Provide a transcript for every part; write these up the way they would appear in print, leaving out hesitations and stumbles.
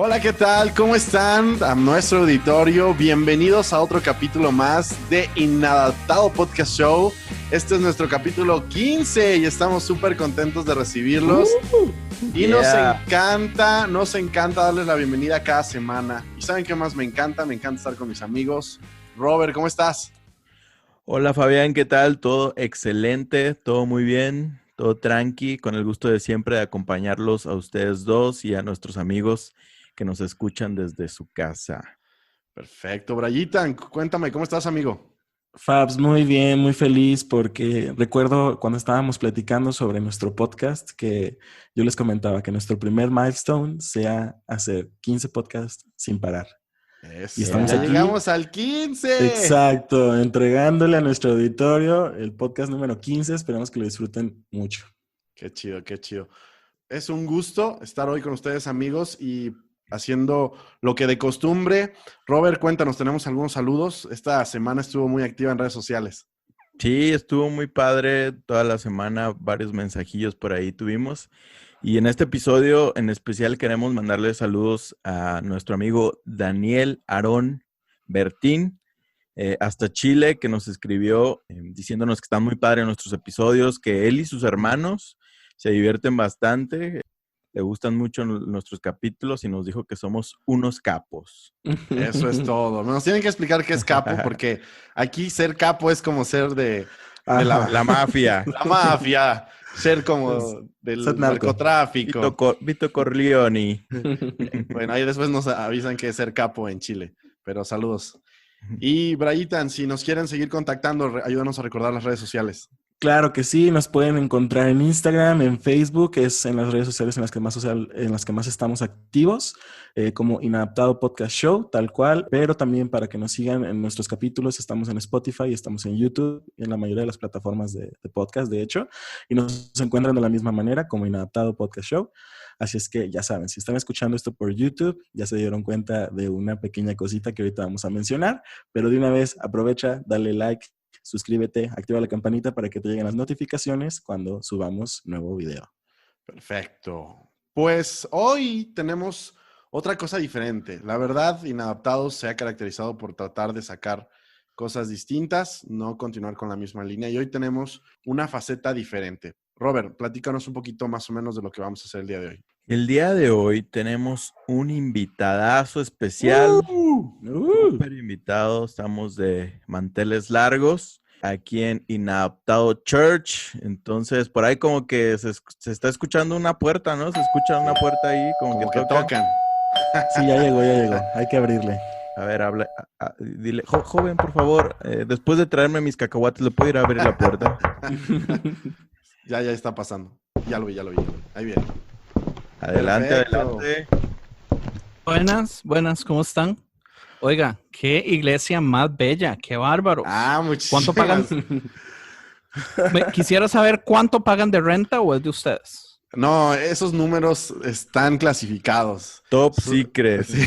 Hola, ¿qué tal? ¿Cómo están? A nuestro auditorio, bienvenidos a otro capítulo más de Inadaptado Podcast Show. Este es nuestro capítulo 15 y estamos súper contentos de recibirlos. Y nos encanta darles la bienvenida cada semana. ¿Y saben qué más me encanta? Me encanta estar con mis amigos. Robert, ¿cómo estás? Hola Fabián, ¿qué tal? Todo excelente, todo muy bien, todo tranqui, con el gusto de siempre de acompañarlos a ustedes dos y a nuestros amigos que nos escuchan desde su casa. Perfecto. Brayitan, cuéntame, ¿cómo estás, amigo? Fabs, muy bien, muy feliz porque recuerdo cuando estábamos platicando sobre nuestro podcast que yo les comentaba que nuestro primer milestone sea hacer 15 podcasts sin parar. Eso, Y estamos ya aquí. llegamos al 15. Exacto, entregándole a nuestro auditorio el podcast número 15. Esperamos que lo disfruten mucho. Qué chido, qué chido. Es un gusto estar hoy con ustedes, amigos, y haciendo lo que de costumbre. Robert, cuéntanos, tenemos algunos saludos. Esta semana estuvo muy activa en redes sociales. Sí, estuvo muy padre toda la semana, varios mensajillos por ahí tuvimos. Y en este episodio en especial queremos mandarle saludos a nuestro amigo Daniel Aarón Bertín, hasta Chile, que nos escribió diciéndonos que están muy padres nuestros episodios, que él y sus hermanos se divierten bastante, le gustan mucho nuestros capítulos y nos dijo que somos unos capos. Eso es todo. Nos tienen que explicar qué es capo, porque aquí ser capo es como ser de la mafia. La mafia, ser como del Ser narco. narcotráfico. Vito Corleone. Bueno, ahí después nos avisan que es ser capo en Chile, pero saludos. Y Brayitan, si nos quieren seguir contactando, ayúdanos a recordar las redes sociales. Claro que sí, nos pueden encontrar en Instagram, en Facebook, es en las redes sociales en las que más estamos activos, como Inadaptado Podcast Show, tal cual, pero también para que nos sigan en nuestros capítulos, estamos en Spotify, estamos en YouTube y en la mayoría de las plataformas de podcast, de hecho, y nos encuentran de la misma manera como Inadaptado Podcast Show. Así es que ya saben, si están escuchando esto por YouTube, ya se dieron cuenta de una pequeña cosita que ahorita vamos a mencionar, pero de una vez aprovecha, dale like, suscríbete, activa la campanita para que te lleguen las notificaciones cuando subamos nuevo video. Perfecto. Pues hoy tenemos otra cosa diferente. La verdad, Inadaptados se ha caracterizado por tratar de sacar cosas distintas, no continuar con la misma línea. Y hoy tenemos una faceta diferente. Robert, platícanos un poquito más o menos de lo que vamos a hacer el día de hoy. El día de hoy tenemos un invitadazo especial, súper invitado, estamos de manteles largos aquí en Inadaptado Church, entonces por ahí como que se está escuchando una puerta, ¿no? Se escucha una puerta ahí Como que tocan. Sí, ya llegó, hay que abrirle. A ver, dile, joven, por favor, después de traerme mis cacahuates, ¿le puedo ir a abrir la puerta? Ya está pasando. Ya lo vi. Ahí viene. Adelante, Perfecto. adelante. Buenas, ¿cómo están? Oiga, qué iglesia más bella, qué bárbaro. Muchísimas. ¿Cuánto pagan? Quisiera saber cuánto pagan de renta o es de ustedes. No, esos números están clasificados. Top secret. Sí.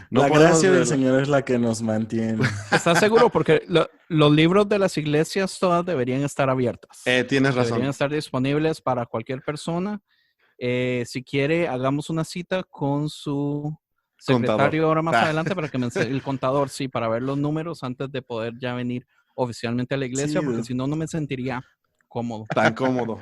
No, la gracia del Señor es la que nos mantiene. ¿Estás seguro? Porque los libros de las iglesias todas deberían estar abiertas. Tienes razón. Deberían estar disponibles para cualquier persona. Si quiere, hagamos una cita con su secretario contador. Ahora más adelante para que me el contador, sí, para ver los números antes de poder ya venir oficialmente a la iglesia, sí, porque si no, no me sentiría cómodo. Tan cómodo.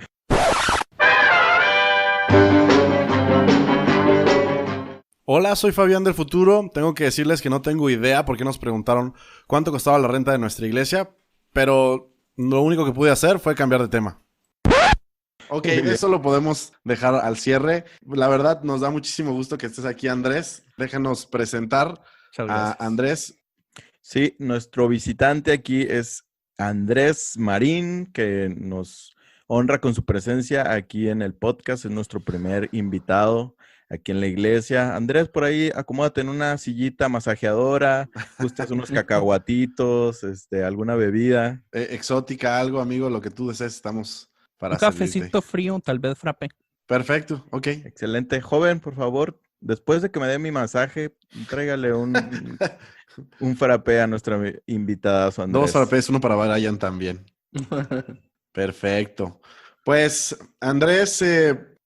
Hola, soy Fabián del futuro. Tengo que decirles que no tengo idea porque nos preguntaron cuánto costaba la renta de nuestra iglesia, pero lo único que pude hacer fue cambiar de tema. Ok, eso lo podemos dejar al cierre. La verdad, nos da muchísimo gusto que estés aquí, Andrés. Déjanos presentar a Andrés. Sí, nuestro visitante aquí es Andrés Marín, que nos honra con su presencia aquí en el podcast. Es nuestro primer invitado aquí en la iglesia. Andrés, por ahí, acomódate en una sillita masajeadora, gustas unos cacahuatitos, alguna bebida. Exótica, algo, amigo, lo que tú desees, estamos para un cafecito frío, tal vez frappé. Perfecto, ok. Excelente. Joven, por favor, después de que me dé mi masaje, tráigale un frappé a nuestra invitada, Andrés. 2 frappés, uno para Brian también. Perfecto. Pues Andrés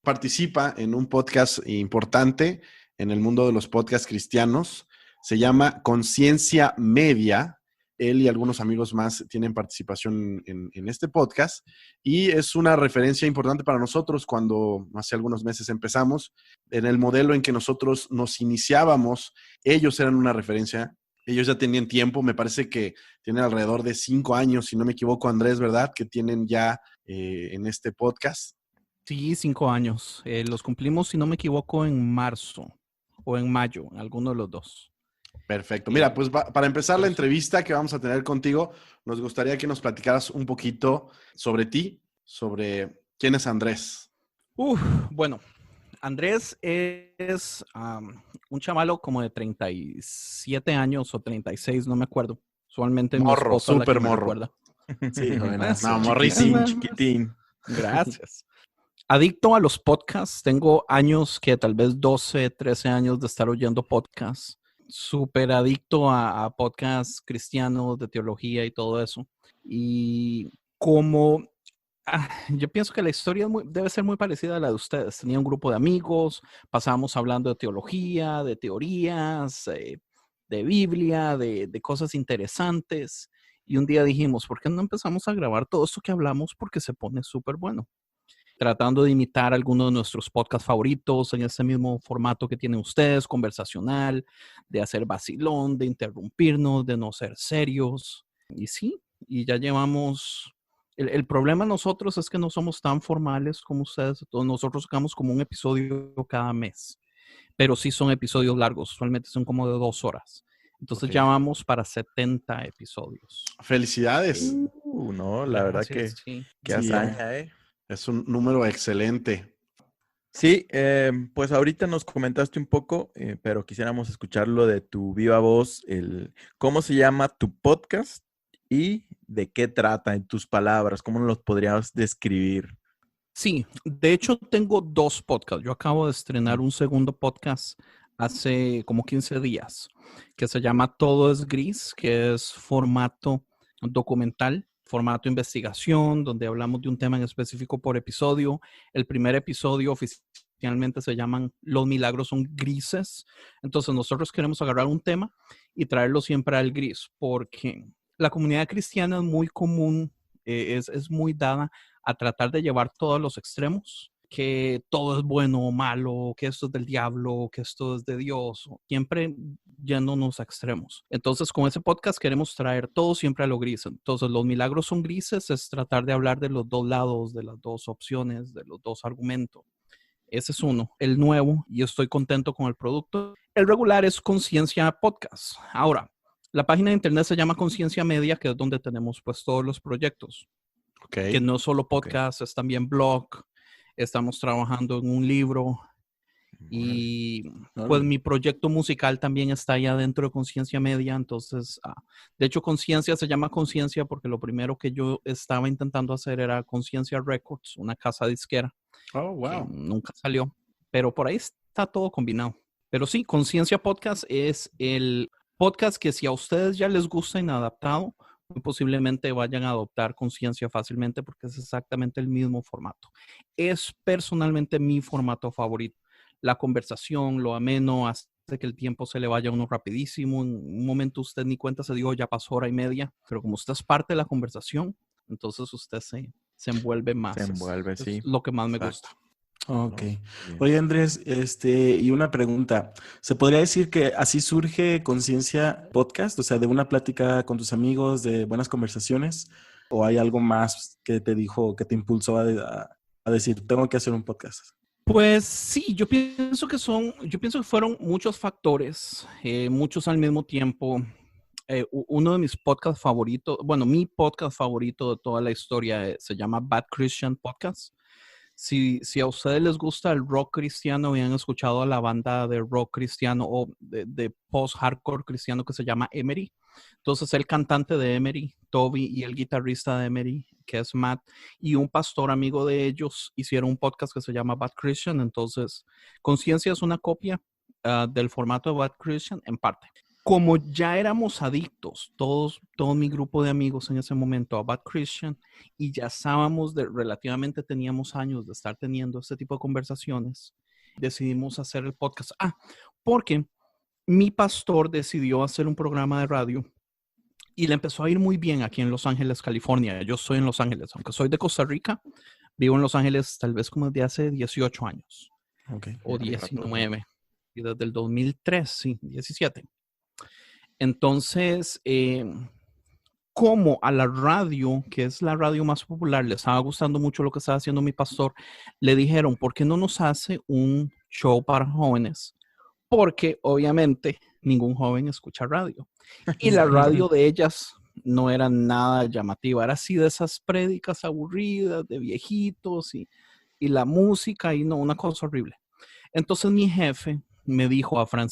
participa en un podcast importante en el mundo de los podcasts cristianos. Se llama Conciencia Media. Él y algunos amigos más tienen participación en este podcast y es una referencia importante para nosotros cuando hace algunos meses empezamos. En el modelo en que nosotros nos iniciábamos, ellos eran una referencia. Ellos ya tenían tiempo, me parece que tienen alrededor de 5 años, si no me equivoco, Andrés, ¿verdad? Que tienen ya en este podcast. Sí, 5 años. Los cumplimos, si no me equivoco, en marzo o en mayo, alguno de los dos. Perfecto. Mira, pues para empezar la entrevista que vamos a tener contigo, nos gustaría que nos platicaras un poquito sobre ti, sobre quién es Andrés. Bueno, Andrés es un chavalo como de 37 años o 36, no me acuerdo. Usualmente mi Morro, esposa es la que súper me morro. recuerda. Sí, jovenazo. No, morrísimo. Chiquitín. Gracias. Adicto a los podcasts. Tengo años que tal vez 12, 13 años de estar oyendo podcasts. Súper adicto a podcasts cristianos, de teología y todo eso. Y como yo pienso que la historia debe ser muy parecida a la de ustedes. Tenía un grupo de amigos, pasábamos hablando de teología, de teorías, de Biblia, de cosas interesantes. Y un día dijimos, ¿por qué no empezamos a grabar todo esto que hablamos? Porque se pone súper bueno. Tratando de imitar algunos de nuestros podcasts favoritos en ese mismo formato que tienen ustedes, conversacional, de hacer vacilón, de interrumpirnos, de no ser serios. Y sí, y ya llevamos... El problema nosotros es que no somos tan formales como ustedes. Entonces nosotros sacamos como un episodio cada mes, pero sí son episodios largos. Usualmente son como de 2 horas. Entonces ya vamos para 70 episodios. Felicidades. No, la verdad que sí. qué hazaña, Es un número excelente. Sí, pues ahorita nos comentaste un poco, pero quisiéramos escucharlo de tu viva voz, cómo se llama tu podcast y de qué trata en tus palabras, cómo los podrías describir. Sí, de hecho tengo 2 podcasts. Yo acabo de estrenar un segundo podcast hace como 15 días que se llama Todo es Gris, que es formato documental, formato investigación, donde hablamos de un tema en específico por episodio. El primer episodio oficialmente se llaman Los milagros son grises. Entonces nosotros queremos agarrar un tema y traerlo siempre al gris, porque la comunidad cristiana es muy común, es muy dada a tratar de llevar todos los extremos, que todo es bueno o malo, que esto es del diablo, que esto es de Dios, siempre yéndonos a extremos. Entonces, con ese podcast queremos traer todo siempre a lo gris. Entonces, los milagros son grises, es tratar de hablar de los 2 lados, de las 2 opciones, de los 2 argumentos. Ese es uno, el nuevo, y estoy contento con el producto. El regular es Conciencia Podcast. Ahora, la página de internet se llama Conciencia Media, que es donde tenemos pues todos los proyectos. Okay. Que no solo podcast, es también blog. Estamos trabajando en un libro y pues mi proyecto musical también está allá dentro de Conciencia Media. Entonces, de hecho, Conciencia se llama Conciencia porque lo primero que yo estaba intentando hacer era Conciencia Records, una casa disquera. Oh, wow. Que nunca salió, pero por ahí está todo combinado. Pero sí, Conciencia Podcast es el podcast que si a ustedes ya les gusta Inadaptado, muy posiblemente vayan a adoptar Conciencia fácilmente porque es exactamente el mismo formato. Es personalmente mi formato favorito. La conversación, lo ameno, hace que el tiempo se le vaya a uno rapidísimo. En un momento usted ni cuenta se dio, ya pasó hora y media, pero como usted es parte de la conversación, entonces usted se envuelve más. Se envuelve, sí. Es lo que más me gusta. Ok. Oye, Andrés, y una pregunta. ¿Se podría decir que así surge Conciencia Podcast? O sea, de una plática con tus amigos, de buenas conversaciones, ¿o hay algo más que te dijo, que te impulsó a decir, tengo que hacer un podcast? Pues sí, yo pienso que fueron muchos factores, muchos al mismo tiempo. Uno de mis podcasts favoritos, bueno, mi podcast favorito de toda la historia se llama Bad Christian Podcast. Si a ustedes les gusta el rock cristiano y han escuchado a la banda de rock cristiano o de post-hardcore cristiano que se llama Emery, entonces el cantante de Emery, Toby, y el guitarrista de Emery, que es Matt, y un pastor amigo de ellos hicieron un podcast que se llama Bad Christian. Entonces, Conciencia es una copia del formato de Bad Christian en parte. Como ya éramos adictos, todo mi grupo de amigos en ese momento a Bad Christian, y ya estábamos relativamente teníamos años de estar teniendo este tipo de conversaciones, decidimos hacer el podcast. Porque mi pastor decidió hacer un programa de radio y le empezó a ir muy bien aquí en Los Ángeles, California. Yo soy en Los Ángeles, aunque soy de Costa Rica, vivo en Los Ángeles tal vez como desde hace 18 años. O 19. Y desde el 2003, sí, 17. Entonces, como a la radio, que es la radio más popular, le estaba gustando mucho lo que estaba haciendo mi pastor, le dijeron, ¿por qué no nos hace un show para jóvenes? Porque obviamente ningún joven escucha radio. Y la radio de ellas no era nada llamativa, era así de esas prédicas aburridas de viejitos y la música y no, una cosa horrible. Entonces mi jefe me dijo a Fran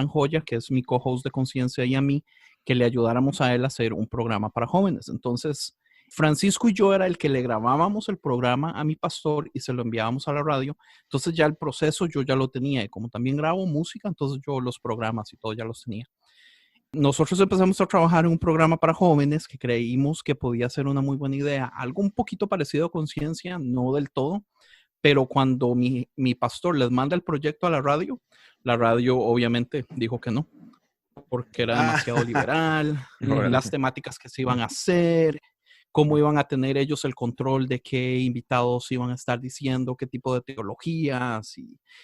Joya, que es mi co-host de Conciencia, y a mí, que le ayudáramos a él a hacer un programa para jóvenes. Entonces, Francisco y yo era el que le grabábamos el programa a mi pastor y se lo enviábamos a la radio. Entonces ya el proceso yo ya lo tenía. Y como también grabo música, entonces yo los programas y todo ya los tenía. Nosotros empezamos a trabajar en un programa para jóvenes que creímos que podía ser una muy buena idea. Algo un poquito parecido a Conciencia, no del todo. Pero cuando mi pastor les manda el proyecto a la radio obviamente dijo que no, porque era demasiado liberal, las temáticas que se iban a hacer, cómo iban a tener ellos el control de qué invitados iban a estar diciendo, qué tipo de teología,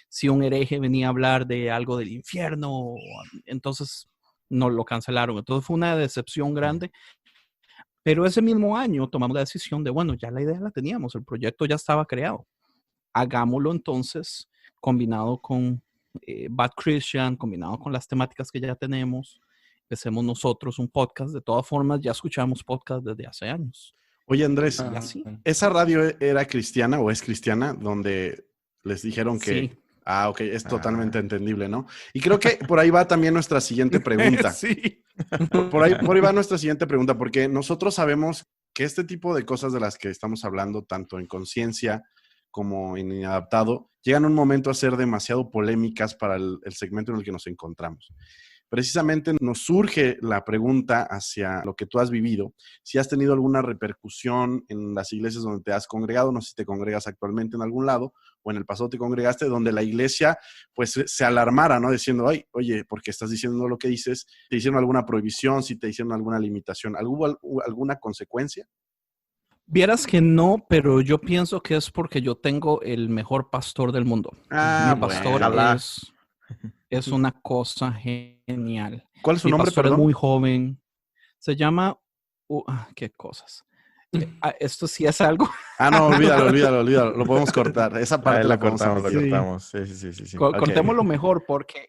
si un hereje venía a hablar de algo del infierno. Entonces nos lo cancelaron. Entonces fue una decepción grande. Pero ese mismo año tomamos la decisión de, bueno, ya la idea la teníamos, el proyecto ya estaba creado. Hagámoslo entonces combinado con Bad Christian, combinado con las temáticas que ya tenemos. Empecemos nosotros un podcast. De todas formas, ya escuchamos podcast desde hace años. Oye, Andrés, ¿esa radio era cristiana o es cristiana donde les dijeron que... Sí. Ok, es totalmente entendible, ¿no? Y creo que por ahí va también nuestra siguiente pregunta. Sí. Por ahí va nuestra siguiente pregunta, porque nosotros sabemos que este tipo de cosas de las que estamos hablando, tanto en Conciencia como en Inadaptado, llegan un momento a ser demasiado polémicas para el segmento en el que nos encontramos. Precisamente nos surge la pregunta hacia lo que tú has vivido, si has tenido alguna repercusión en las iglesias donde te has congregado, no sé si te congregas actualmente en algún lado o en el pasado te congregaste, donde la iglesia pues se alarmara, ¿no? Diciendo, ay, oye, ¿por qué estás diciendo lo que dices? ¿Te hicieron alguna prohibición? ¿Si te hicieron alguna limitación? ¿Hubo alguna consecuencia? Vieras que no, pero yo pienso que es porque yo tengo el mejor pastor del mundo. Mi pastor es una cosa genial. ¿Cuál es su nombre, perdón? Es muy joven. Se llama... ¿qué cosas? Esto sí es algo... no, olvídalo. Lo podemos cortar. Esa parte la cortamos. Sí. Cortémoslo mejor porque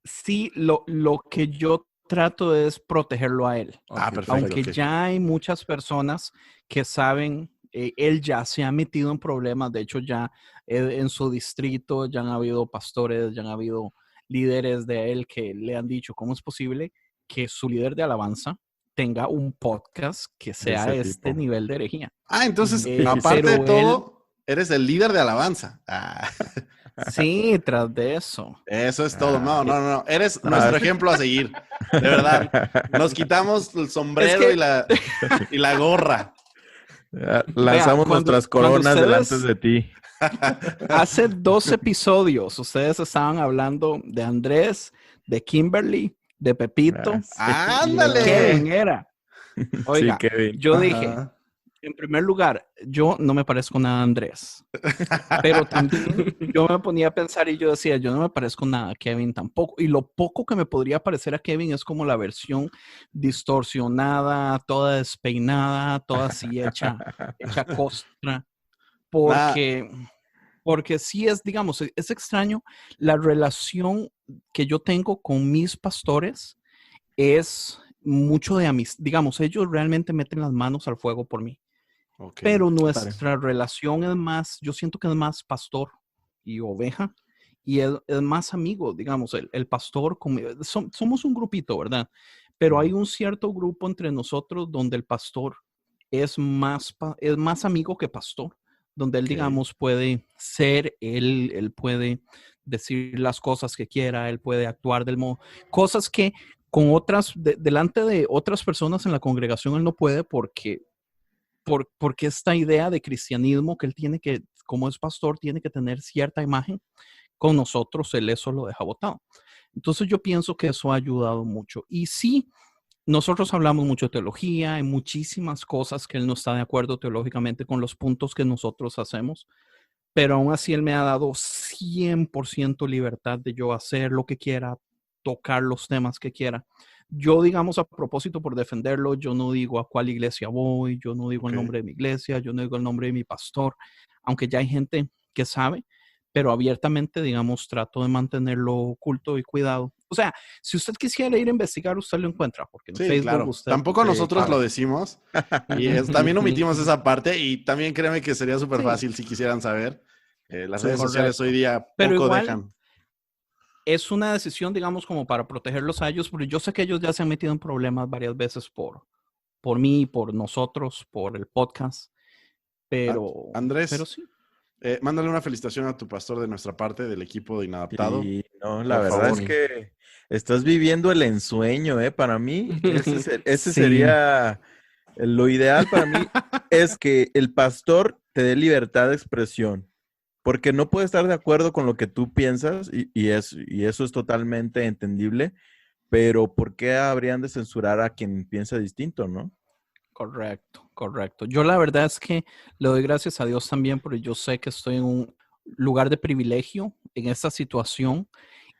sí, lo que yo trato es protegerlo a él. Perfecto. Aunque ya hay muchas personas que saben, él ya se ha metido en problemas. De hecho, ya en su distrito ya han habido pastores, ya han habido líderes de él que le han dicho cómo es posible que su líder de alabanza tenga un podcast que sea este nivel de herejía. Entonces, aparte de todo, eres el líder de alabanza. Sí, tras de eso. Eso es todo. No. Eres nuestro ejemplo a seguir. De verdad. Nos quitamos el sombrero y la gorra. Lanzamos nuestras coronas delante de ti. Hace 2 episodios ustedes estaban hablando de Andrés, de Kimberly, de Pepito. ¡Ándale! Kevin era. Oiga, sí, Kevin. Yo dije, en primer lugar, yo no me parezco nada a Andrés. Pero también yo me ponía a pensar y yo decía, yo no me parezco nada a Kevin tampoco. Y lo poco que me podría parecer a Kevin es como la versión distorsionada, toda despeinada, toda así hecha costra. Porque sí es, digamos, es extraño. La relación que yo tengo con mis pastores es mucho de amistad. Digamos, ellos realmente meten las manos al fuego por mí. Okay. Pero nuestra relación es más, yo siento que es más pastor y oveja. Y es más amigo, digamos, el pastor. Somos un grupito, ¿verdad? Pero hay un cierto grupo entre nosotros donde el pastor es más amigo que pastor. Donde él, digamos, puede ser, él puede decir las cosas que quiera, él puede actuar del modo, cosas que con delante de otras personas en la congregación él no puede porque esta idea de cristianismo que él tiene que, como es pastor, tiene que tener cierta imagen, con nosotros, él eso lo deja botado. Entonces yo pienso que eso ha ayudado mucho. Y sí, nosotros hablamos mucho de teología, hay muchísimas cosas que él no está de acuerdo teológicamente con los puntos que nosotros hacemos, pero aún así él me ha dado 100% libertad de yo hacer lo que quiera, tocar los temas que quiera. Yo, digamos, a propósito por defenderlo, yo no digo a cuál iglesia voy, yo no digo el nombre de mi iglesia, yo no digo el nombre de mi pastor, aunque ya hay gente que sabe, pero abiertamente, digamos, trato de mantenerlo oculto y cuidado. O sea, si usted quisiera ir a investigar, usted lo encuentra, porque en Sí, Facebook claro. usted... Tampoco nosotros claro. lo decimos. Y también omitimos esa parte. Y también créeme que sería súper fácil si quisieran saber. Las redes sociales hoy día pero poco igual, dejan. es una decisión, digamos, como para protegerlos a ellos, porque yo sé que ellos ya se han metido en problemas varias veces por mí, por nosotros, por el podcast. Pero Andrés, sí. Mándale una felicitación a tu pastor de nuestra parte, del equipo de Inadaptado. Y no, la Por verdad favor. es que estás viviendo el ensueño, ¿eh? Para mí, ese Sí. sería lo ideal para mí, es que el pastor te dé libertad de expresión, porque no puede estar de acuerdo con lo que tú piensas y eso es totalmente entendible, pero ¿por qué habrían de censurar a quien piensa distinto, no? Correcto, correcto. Yo la verdad es que le doy gracias a Dios también porque yo sé que estoy en un lugar de privilegio en esta situación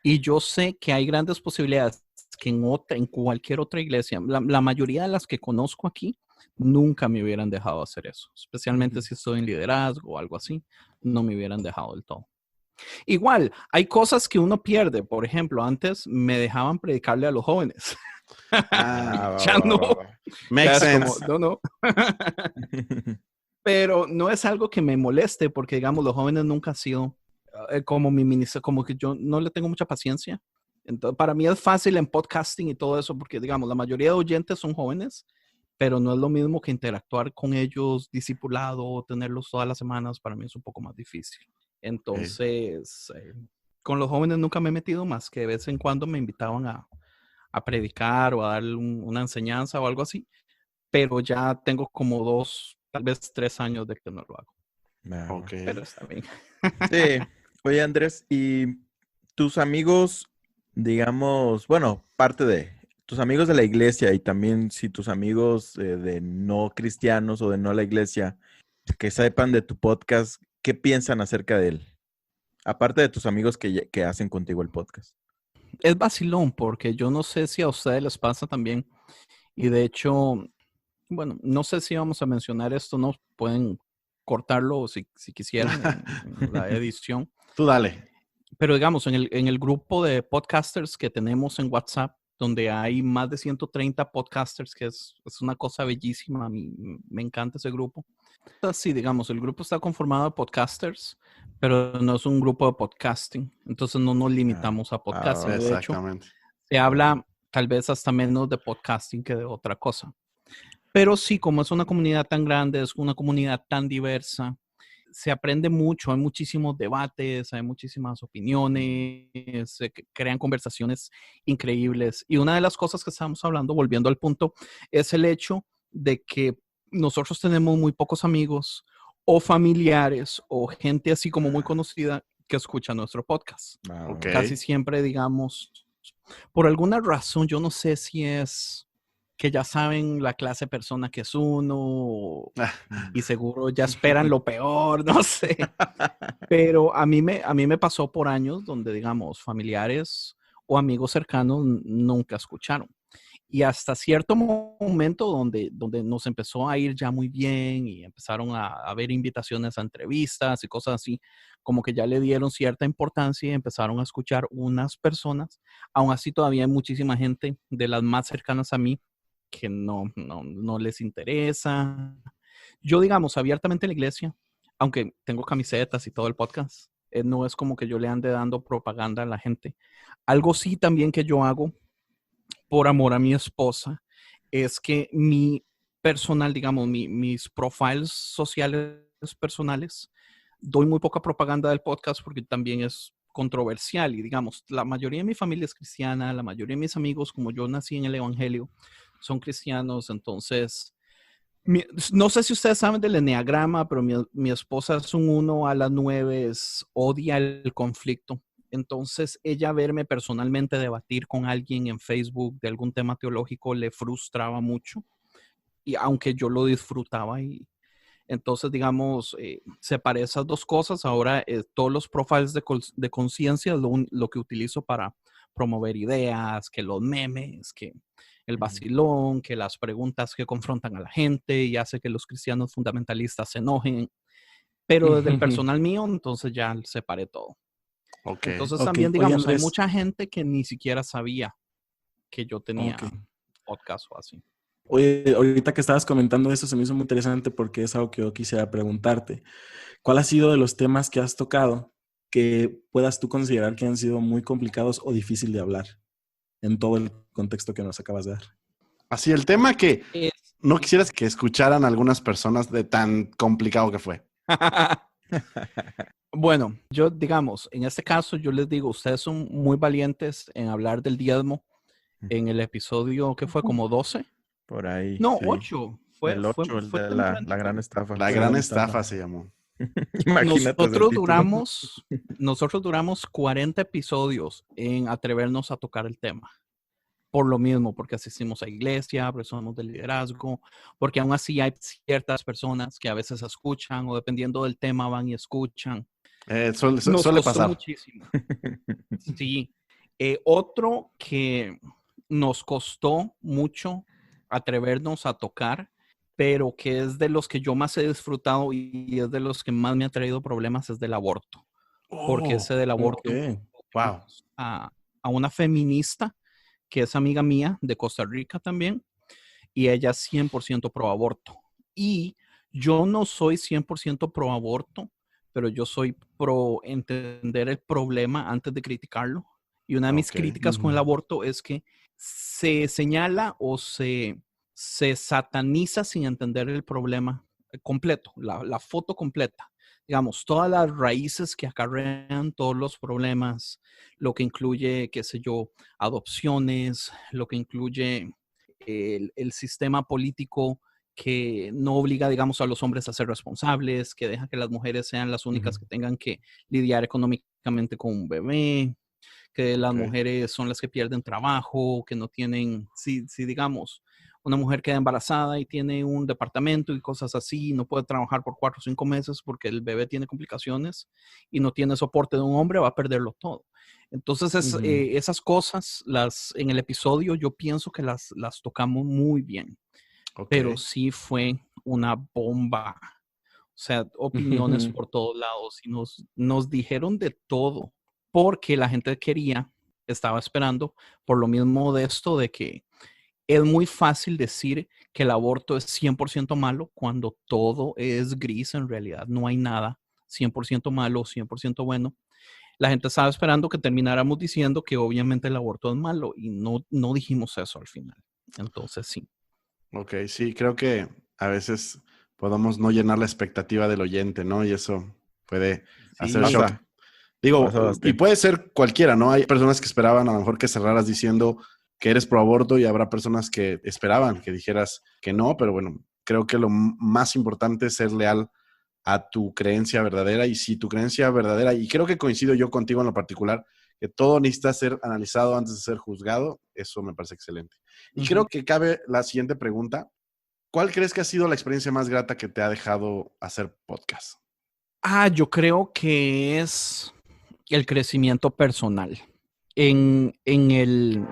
y yo sé que hay grandes posibilidades que en cualquier otra iglesia, la mayoría de las que conozco aquí, nunca me hubieran dejado hacer eso, especialmente si estoy en liderazgo o algo así, no me hubieran dejado del todo. Igual, hay cosas que uno pierde. Por ejemplo, antes me dejaban predicarle a los jóvenes. Ya no. Makes sense. Como, no. Pero no es algo que me moleste porque, digamos, los jóvenes nunca han sido como mi ministro, como que yo no le tengo mucha paciencia. Entonces, para mí es fácil en podcasting y todo eso porque, digamos, la mayoría de oyentes son jóvenes, pero no es lo mismo que interactuar con ellos, discipulado, tenerlos todas las semanas, para mí es un poco más difícil. Entonces, con los jóvenes nunca me he metido más que de vez en cuando me invitaban a predicar o a dar una enseñanza o algo así, pero ya tengo como 2, tal vez 3 años de que no lo hago. Okay. Pero está bien. Sí. Oye, Andrés, ¿y tus amigos, digamos, bueno, parte de tus amigos de la iglesia y también si tus amigos de no cristianos o de no la iglesia, que sepan de tu podcast, ¿qué piensan acerca de él? Aparte de tus amigos que hacen contigo el podcast. Es vacilón porque yo no sé si a ustedes les pasa también. Y de hecho, bueno, no sé si vamos a mencionar esto, no pueden cortarlo si quisieran en la edición. Tú dale. Pero digamos, en el grupo de podcasters que tenemos en WhatsApp, donde hay más de 130 podcasters, que es una cosa bellísima, a mí me encanta ese grupo. Sí, digamos, el grupo está conformado de podcasters, pero no es un grupo de podcasting, entonces no nos limitamos a podcasting. De hecho, Exactamente. se habla tal vez hasta menos de podcasting que de otra cosa. Pero sí, como es una comunidad tan grande, es una comunidad tan diversa, se aprende mucho, hay muchísimos debates, hay muchísimas opiniones, se crean conversaciones increíbles. Y una de las cosas que estamos hablando, volviendo al punto, es el hecho de que nosotros tenemos muy pocos amigos o familiares o gente así como muy conocida que escucha nuestro podcast. Okay. Casi siempre, digamos, por alguna razón, yo no sé si es que ya saben la clase de persona que es uno y seguro ya esperan lo peor, no sé. Pero a mí me pasó por años donde, digamos, familiares o amigos cercanos nunca escucharon. Y hasta cierto momento donde nos empezó a ir ya muy bien y empezaron a haber invitaciones a entrevistas y cosas así, como que ya le dieron cierta importancia y empezaron a escuchar unas personas. Aún así todavía hay muchísima gente de las más cercanas a mí que no les interesa. Yo, digamos, abiertamente en la iglesia, aunque tengo camisetas y todo el podcast, no es como que yo le ande dando propaganda a la gente. Algo sí también que yo hago por amor a mi esposa, es que mi personal, digamos, mis profiles sociales personales, doy muy poca propaganda del podcast porque también es controversial y digamos, la mayoría de mi familia es cristiana, la mayoría de mis amigos, como yo nací en el evangelio, son cristianos, entonces, no sé si ustedes saben del enneagrama, pero mi esposa es un 1 a las 9, odia el conflicto. Entonces, ella verme personalmente debatir con alguien en Facebook de algún tema teológico le frustraba mucho. Y aunque yo lo disfrutaba y entonces, digamos, separé esas dos cosas. Ahora todos los profiles de conciencia es lo que utilizo para promover ideas, que los memes, que el vacilón, que las preguntas que confrontan a la gente y hace que los cristianos fundamentalistas se enojen. Pero desde el personal mío, entonces ya separé todo. Okay. Entonces también, digamos, hay mucha gente que ni siquiera sabía que yo tenía podcast o así. Oye, ahorita que estabas comentando eso se me hizo muy interesante porque es algo que yo quisiera preguntarte. ¿Cuál ha sido de los temas que has tocado que puedas tú considerar que han sido muy complicados o difícil de hablar en todo el contexto que nos acabas de dar? Así, el tema que no quisieras que escucharan algunas personas de tan complicado que fue. Bueno, yo digamos, en este caso yo les digo, ustedes son muy valientes en hablar del diezmo en el episodio que fue como 12. Por ahí. No, sí. 8. Fue el 8, el de la gran estafa. La gran estafa se llamó. Imagínate. Nosotros duramos 40 episodios en atrevernos a tocar el tema. Por lo mismo, porque asistimos a iglesia, porque somos de liderazgo, porque aún así hay ciertas personas que a veces escuchan o dependiendo del tema van y escuchan. Suele pasar. Muchísimo. Sí. Otro que nos costó mucho atrevernos a tocar, pero que es de los que yo más he disfrutado y es de los que más me ha traído problemas, es del aborto. Porque ese del aborto Wow. a una feminista que es amiga mía de Costa Rica también, y ella es 100% pro aborto. Y yo no soy 100% pro aborto, pero yo soy pro entender el problema antes de criticarlo. Y una de mis críticas con el aborto es que se señala o se sataniza sin entender el problema completo, la foto completa. Digamos, todas las raíces que acarrean todos los problemas, lo que incluye, qué sé yo, adopciones, lo que incluye el sistema político que no obliga, digamos, a los hombres a ser responsables, que deja que las mujeres sean las únicas que tengan que lidiar económicamente con un bebé, que las mujeres son las que pierden trabajo, que no tienen, si digamos, una mujer queda embarazada y tiene un departamento y cosas así, no puede trabajar por 4 o 5 meses porque el bebé tiene complicaciones y no tiene soporte de un hombre, va a perderlo todo. Entonces, esas cosas, en el episodio, yo pienso que las tocamos muy bien. Pero sí fue una bomba. O sea, opiniones por todos lados y nos dijeron de todo porque la gente estaba esperando por lo mismo de esto de que es muy fácil decir que el aborto es 100% malo cuando todo es gris en realidad. No hay nada 100% malo, 100% bueno. La gente estaba esperando que termináramos diciendo que obviamente el aborto es malo y no dijimos eso al final. Entonces sí. Ok, sí, creo que a veces podemos no llenar la expectativa del oyente, ¿no? Y eso puede hacer shock. Digo, y puede ser cualquiera, ¿no? Hay personas que esperaban a lo mejor que cerraras diciendo que eres pro aborto y habrá personas que esperaban que dijeras que no, pero bueno, creo que lo más importante es ser leal a tu creencia verdadera. Y si tu creencia verdadera, y creo que coincido yo contigo en lo particular, que todo necesita ser analizado antes de ser juzgado, eso me parece excelente. Y creo que cabe la siguiente pregunta. ¿Cuál crees que ha sido la experiencia más grata que te ha dejado hacer podcast? Yo creo que es el crecimiento personal. En el...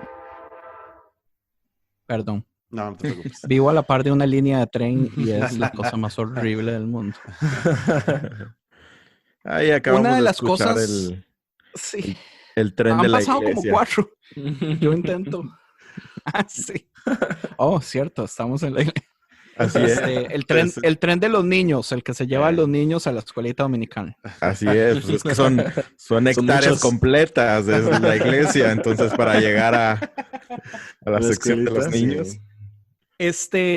Perdón. No te preocupes. Vivo a la par de una línea de tren y es la cosa más horrible del mundo. Ahí acabamos una de las escuchar cosas... el tren de la iglesia. Han pasado como 4. Yo intento. Sí. Oh, cierto, estamos en la iglesia. Así es. El tren de los niños, el que se lleva a los niños a la escuelita dominical. Así es, pues es que son hectáreas completas de la iglesia, entonces para llegar a la sección de los niños.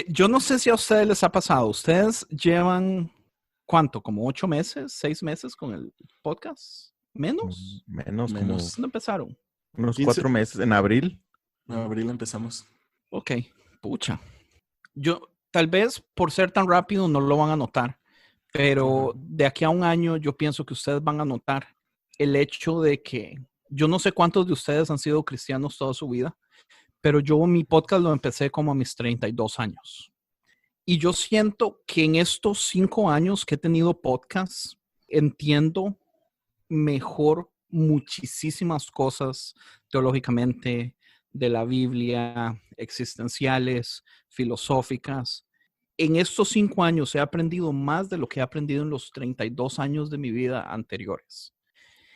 Yo no sé si a ustedes les ha pasado. ¿Ustedes llevan cuánto? ¿Como 8 meses? 6 meses con el podcast? ¿Menos? Menos. ¿Cuándo empezaron? Unos 4 meses, en abril. En abril empezamos. Ok, pucha. Tal vez por ser tan rápido no lo van a notar, pero de aquí a un año yo pienso que ustedes van a notar el hecho de que yo no sé cuántos de ustedes han sido cristianos toda su vida, pero yo mi podcast lo empecé como a mis 32 años. Y yo siento que en estos 5 años que he tenido podcast, entiendo mejor muchísimas cosas teológicamente de la Biblia, existenciales, filosóficas. En estos 5 años he aprendido más de lo que he aprendido en los 32 años de mi vida anteriores.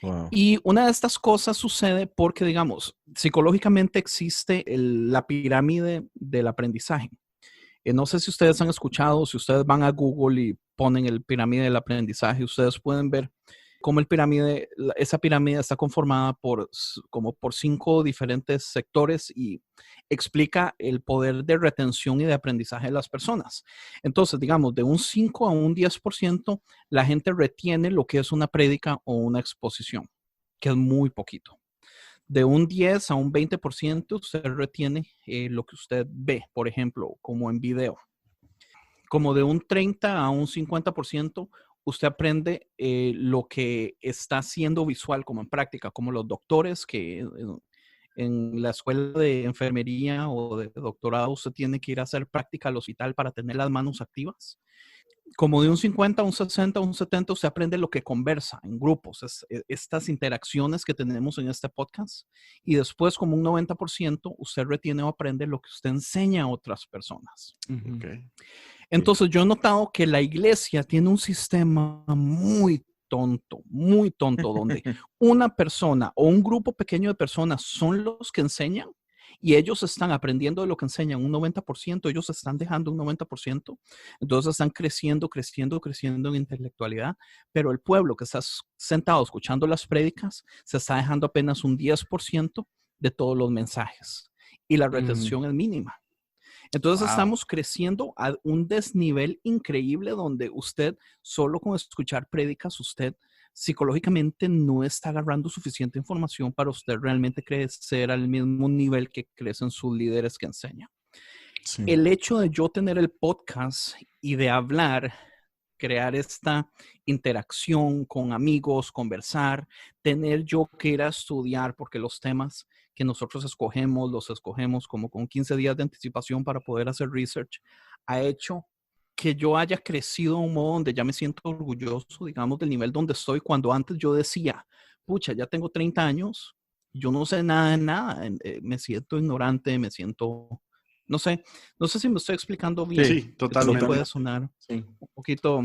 Wow. Y una de estas cosas sucede porque, digamos, psicológicamente existe la pirámide del aprendizaje. No sé si ustedes han escuchado, si ustedes van a Google y ponen el pirámide del aprendizaje, ustedes pueden ver cómo esa pirámide está conformada por 5 diferentes sectores y explica el poder de retención y de aprendizaje de las personas. Entonces, digamos, de un 5 a un 10%, la gente retiene lo que es una prédica o una exposición, que es muy poquito. De un 10 a un 20% usted retiene lo que usted ve, por ejemplo, como en video. Como de un 30 a un 50%, usted aprende lo que está haciendo visual, como en práctica, como los doctores que en la escuela de enfermería o de doctorado usted tiene que ir a hacer práctica al hospital para tener las manos activas. Como de un 50, un 60, un 70, usted aprende lo que conversa en grupos, estas interacciones que tenemos en este podcast. Y después, como un 90%, usted retiene o aprende lo que usted enseña a otras personas. Okay. Entonces, yo he notado que la iglesia tiene un sistema muy tonto, donde una persona o un grupo pequeño de personas son los que enseñan y ellos están aprendiendo de lo que enseñan un 90%, ellos están dejando un 90%, entonces están creciendo en intelectualidad, pero el pueblo que está sentado escuchando las prédicas se está dejando apenas un 10% de todos los mensajes y la retención es mínima. Entonces estamos creciendo a un desnivel increíble donde usted solo con escuchar prédicas, usted psicológicamente no está agarrando suficiente información para usted realmente crecer al mismo nivel que crecen sus líderes que enseñan. Sí. El hecho de yo tener el podcast y de hablar, crear esta interacción con amigos, conversar, tener yo que ir a estudiar, porque los temas que nosotros los escogemos como con 15 días de anticipación para poder hacer research, ha hecho que yo haya crecido de un modo donde ya me siento orgulloso, digamos, del nivel donde estoy, cuando antes yo decía, pucha, ya tengo 30 años, yo no sé nada de nada, me siento ignorante, me siento, no sé si me estoy explicando bien. Sí, totalmente. Puede sonar un poquito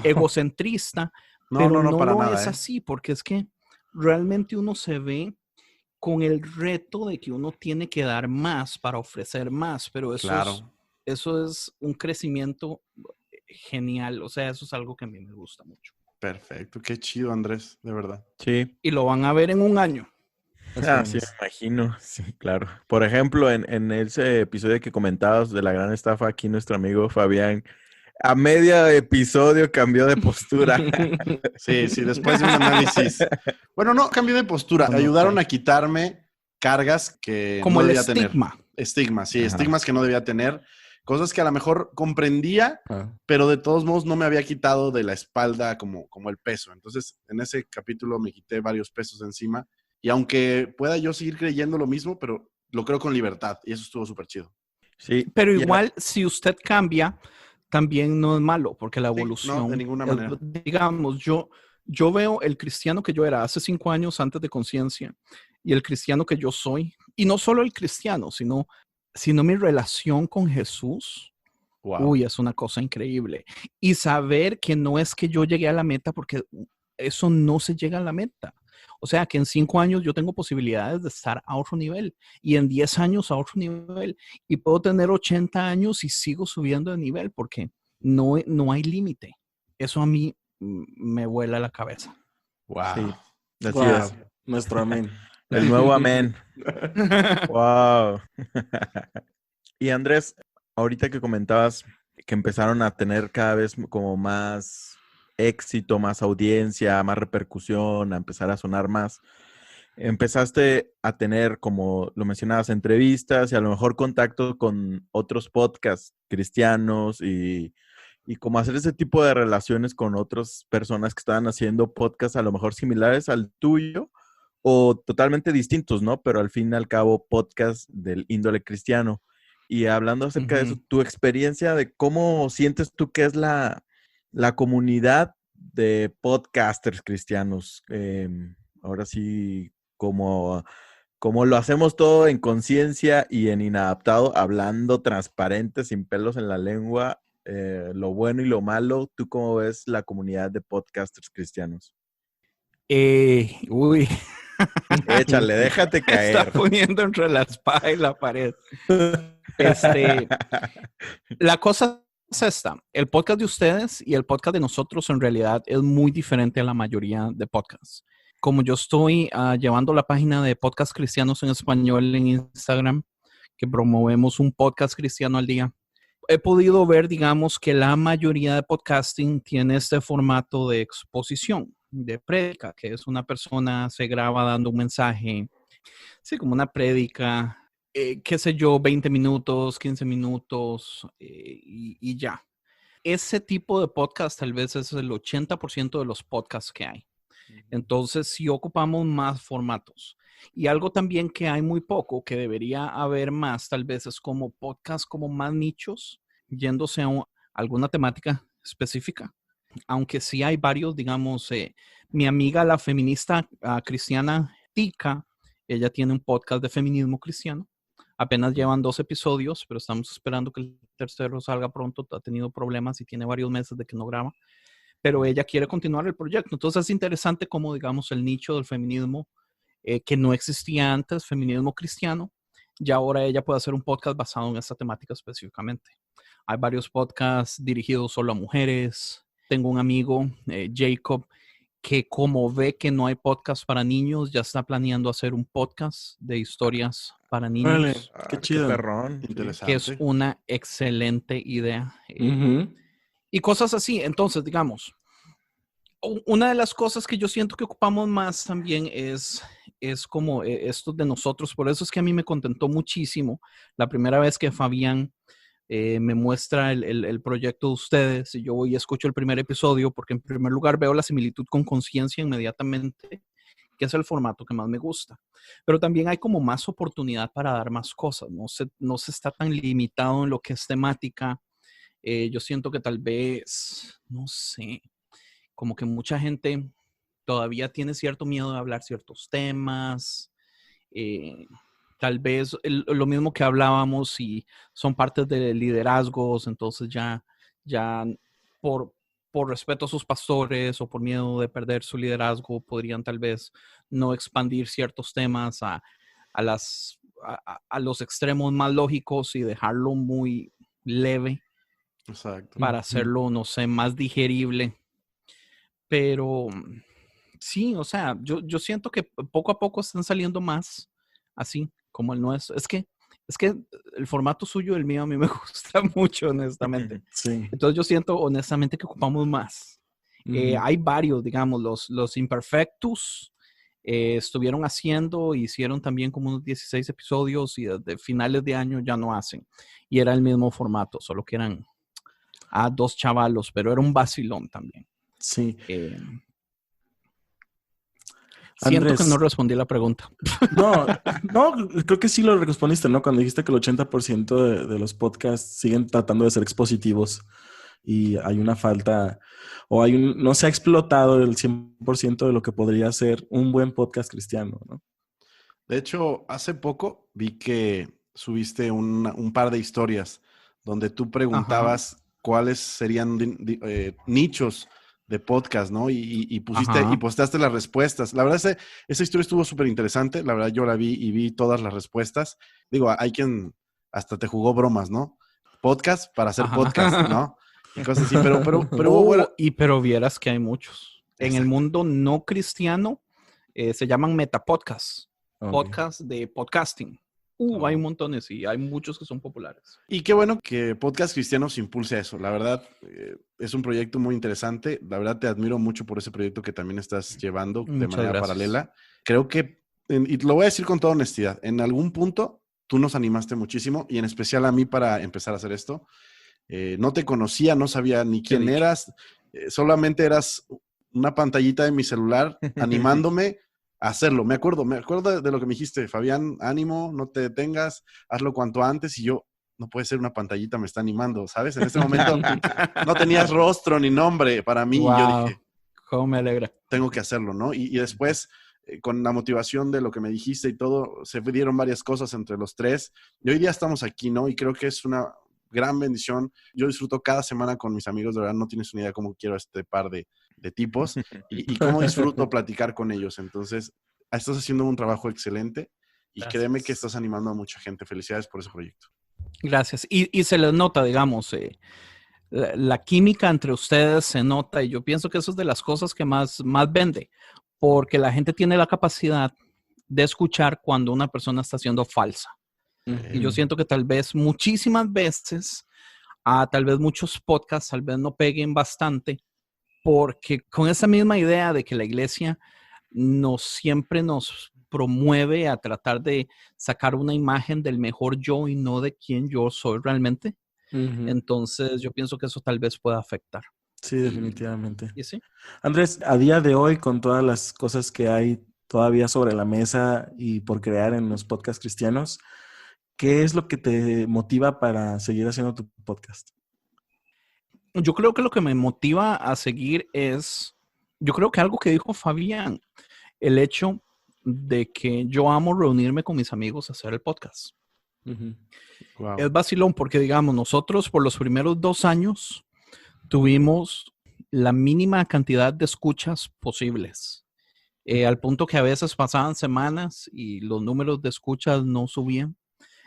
egocentrista, no, pero no para lo nada, es así, porque es que realmente uno se ve con el reto de que uno tiene que dar más para ofrecer más, pero eso es un crecimiento genial, o sea, eso es algo que a mí me gusta mucho. Perfecto, qué chido, Andrés, de verdad. Sí. Y lo van a ver en un año. Sí, me imagino, sí, claro. Por ejemplo, en ese episodio que comentabas de la gran estafa, aquí nuestro amigo Fabián, a medio episodio cambió de postura. Sí, después de un análisis. Bueno, no, cambió de postura. Ayudaron a quitarme cargas que como no el debía estigma. tener. Estigmas, sí, estigmas que no debía tener. Cosas que a lo mejor comprendía, pero de todos modos no me había quitado de la espalda como el peso. Entonces, en ese capítulo me quité varios pesos de encima. Y aunque pueda yo seguir creyendo lo mismo, pero lo creo con libertad. Y eso estuvo súper chido. Sí. Pero igual, si usted cambia, también no es malo, porque la evolución... No, de ninguna manera. Digamos, yo veo el cristiano que yo era hace 5 años antes de Conciencia y el cristiano que yo soy. Y no solo el cristiano, sino mi relación con Jesús. Wow. Uy, es una cosa increíble. Y saber que no es que yo llegué a la meta, porque eso no se llega a la meta. O sea, que en 5 años yo tengo posibilidades de estar a otro nivel y en 10 años a otro nivel y puedo tener 80 años y sigo subiendo de nivel porque no hay límite. Eso a mí me vuela la cabeza. Wow. Sí, así es. Nuestro amén. El nuevo amén. Wow. Y Andrés, ahorita que comentabas que empezaron a tener cada vez como más éxito, más audiencia, más repercusión, a empezar a sonar más. Empezaste a tener, como lo mencionabas, entrevistas y a lo mejor contacto con otros podcasts cristianos y como hacer ese tipo de relaciones con otras personas que estaban haciendo podcasts a lo mejor similares al tuyo o totalmente distintos, ¿no? Pero al fin y al cabo, podcast del índole cristiano. Y hablando acerca de eso, tu experiencia de cómo sientes tú que es la comunidad de podcasters cristianos. Ahora sí, como lo hacemos todo en conciencia y en inadaptado, hablando transparente, sin pelos en la lengua, lo bueno y lo malo, ¿tú cómo ves la comunidad de podcasters cristianos? Uy. Échale, déjate caer. Está poniendo entre la espada y la pared. La cosa es esta. El podcast de ustedes y el podcast de nosotros en realidad es muy diferente a la mayoría de podcasts. Como yo estoy llevando la página de Podcast Cristianos en Español en Instagram, que promovemos un podcast cristiano al día, he podido ver, digamos, que la mayoría de podcasting tiene este formato de exposición, de prédica, que es una persona se graba dando un mensaje, sí, como una prédica, qué sé yo, 20 minutos, 15 minutos y ya. Ese tipo de podcast tal vez es el 80% de los podcasts que hay. Entonces, si ocupamos más formatos. Y algo también que hay muy poco, que debería haber más, tal vez es como podcasts como más nichos, yéndose a alguna temática específica. Aunque sí hay varios, digamos, mi amiga la feminista cristiana Tika, ella tiene un podcast de feminismo cristiano. Apenas llevan 2 episodios, pero estamos esperando que el tercero salga pronto. Ha tenido problemas y tiene varios meses de que no graba. Pero ella quiere continuar el proyecto. Entonces es interesante cómo, digamos, el nicho del feminismo que no existía antes, feminismo cristiano, ya ahora ella puede hacer un podcast basado en esta temática específicamente. Hay varios podcasts dirigidos solo a mujeres. Tengo un amigo, Jacob, que como ve que no hay podcast para niños, ya está planeando hacer un podcast de historias para niños. Vale, qué chido. Qué perrón. Interesante. Que es una excelente idea. Y cosas así. Entonces, digamos, una de las cosas que yo siento que ocupamos más también es como esto de nosotros. Por eso es que a mí me contentó muchísimo la primera vez que Fabián me muestra el proyecto de ustedes y yo voy y escucho el primer episodio porque en primer lugar veo la similitud con conciencia inmediatamente, que es el formato que más me gusta. Pero también hay como más oportunidad para dar más cosas. No se está tan limitado en lo que es temática. Yo siento que tal vez, no sé, como que mucha gente todavía tiene cierto miedo de hablar ciertos temas. Tal vez lo mismo que hablábamos, si son partes de liderazgos, entonces ya por respeto a sus pastores o por miedo de perder su liderazgo, podrían tal vez no expandir ciertos temas a los extremos más lógicos y dejarlo muy leve. Exacto. Para hacerlo, no sé, más digerible. Pero sí, o sea, yo siento que poco a poco están saliendo más así como el nuestro. Es que el formato suyo y el mío a mí me gusta mucho, honestamente. Sí. Entonces yo siento honestamente que ocupamos más. Hay varios, digamos, los Imperfectus estuvieron hicieron también como unos 16 episodios y desde finales de año ya no hacen. Y era el mismo formato, solo que eran 2 chavalos, pero era un vacilón también. Sí. Siento Andrés, que no respondí la pregunta. No, creo que sí lo respondiste, ¿no? Cuando dijiste que el 80% de los podcasts siguen tratando de ser expositivos y hay una falta, o no se ha explotado el 100% de lo que podría ser un buen podcast cristiano, ¿no? De hecho, hace poco vi que subiste un par de historias donde tú preguntabas cuáles serían nichos de podcast, ¿no? Y postaste las respuestas. La verdad, esa historia estuvo súper interesante. La verdad, yo la vi y vi todas las respuestas. Digo, hay quien hasta te jugó bromas, ¿no? Podcast para hacer podcast, ¿no? Y cosas así, pero vieras que hay muchos. Exacto. En el mundo no cristiano se llaman metapodcasts. Okay. Podcasts de podcasting. Hay montones y hay muchos que son populares. Y qué bueno que Podcast Cristianos impulse eso. La verdad, es un proyecto muy interesante. La verdad, te admiro mucho por ese proyecto que también estás llevando de manera paralela. Creo que, y lo voy a decir con toda honestidad, en algún punto tú nos animaste muchísimo y en especial a mí para empezar a hacer esto. No te conocía, no sabía ni quién eras. Solamente eras una pantallita de mi celular animándome hacerlo. Me acuerdo de lo que me dijiste, Fabián, ánimo, no te detengas, hazlo cuanto antes, y yo, no puede ser, una pantallita me está animando, ¿sabes? En este momento no tenías rostro ni nombre para mí, y yo Wow, dije, cómo me alegra. tengo que hacerlo, ¿no? Y después, con la motivación de lo que me dijiste y todo, se dieron varias cosas entre los tres, y hoy día estamos aquí, ¿no? Y creo que es una gran bendición. Yo disfruto cada semana con mis amigos, de verdad, no tienes una idea cómo quiero a este par de tipos y cómo disfruto platicar con ellos. Entonces, estás haciendo un trabajo excelente y Gracias. créeme que estás animando a mucha gente. Felicidades por ese proyecto. Gracias. Y se les nota, digamos, la química entre ustedes se nota, y yo pienso que eso es de las cosas que más vende, porque la gente tiene la capacidad de escuchar cuando una persona está siendo falsa. Y yo siento que tal vez muchísimas veces, tal vez muchos podcasts tal vez no peguen bastante, porque con esa misma idea de que la iglesia siempre nos promueve a tratar de sacar una imagen del mejor yo y no de quién yo soy realmente. Entonces yo pienso que eso tal vez pueda afectar. Sí, definitivamente. ¿Y sí? Andrés, a día de hoy, con todas las cosas que hay todavía sobre la mesa y por crear en los podcasts cristianos, ¿qué es lo que te motiva para seguir haciendo tu podcast? Yo creo que lo que me motiva a seguir yo creo que algo que dijo Fabián, el hecho de que yo amo reunirme con mis amigos a hacer el podcast. Wow. Es vacilón porque, digamos, nosotros por los primeros 2 años tuvimos la mínima cantidad de escuchas posibles, al punto que a veces pasaban semanas y los números de escuchas no subían.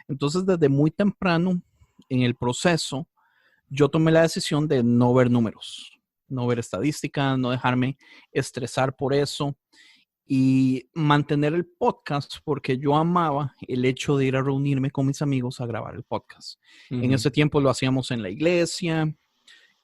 Entonces, desde muy temprano en el proceso, yo tomé la decisión de no ver números, no ver estadísticas, no dejarme estresar por eso y mantener el podcast, porque yo amaba el hecho de ir a reunirme con mis amigos a grabar el podcast. En ese tiempo lo hacíamos en la iglesia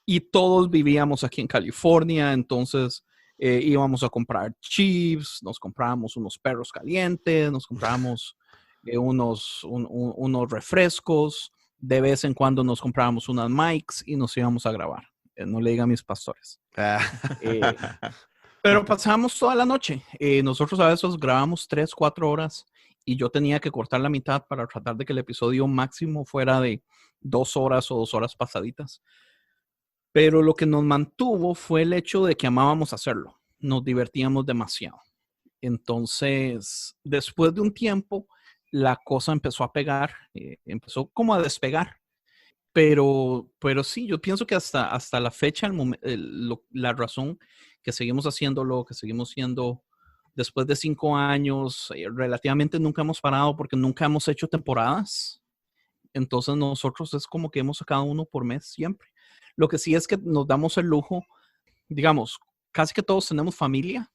y todos vivíamos aquí en California, entonces íbamos a comprar chips, nos comprábamos unos perros calientes, nos comprábamos unos refrescos, de vez en cuando nos comprábamos unas mics y nos íbamos a grabar. No le diga a mis pastores. Pero pasábamos toda la noche. Nosotros a veces grabamos 3, 4 horas y yo tenía que cortar la mitad para tratar de que el episodio máximo fuera de 2 horas o 2 horas pasaditas. Pero lo que nos mantuvo fue el hecho de que amábamos hacerlo. Nos divertíamos demasiado. Entonces, después de un tiempo, la cosa empezó a pegar, empezó como a despegar. Pero sí, yo pienso que hasta la fecha, la razón que seguimos haciéndolo, que seguimos siendo después de 5 años, relativamente nunca hemos parado porque nunca hemos hecho temporadas. Entonces nosotros es como que hemos sacado uno por mes siempre. Lo que sí es que nos damos el lujo, digamos, casi que todos tenemos familia.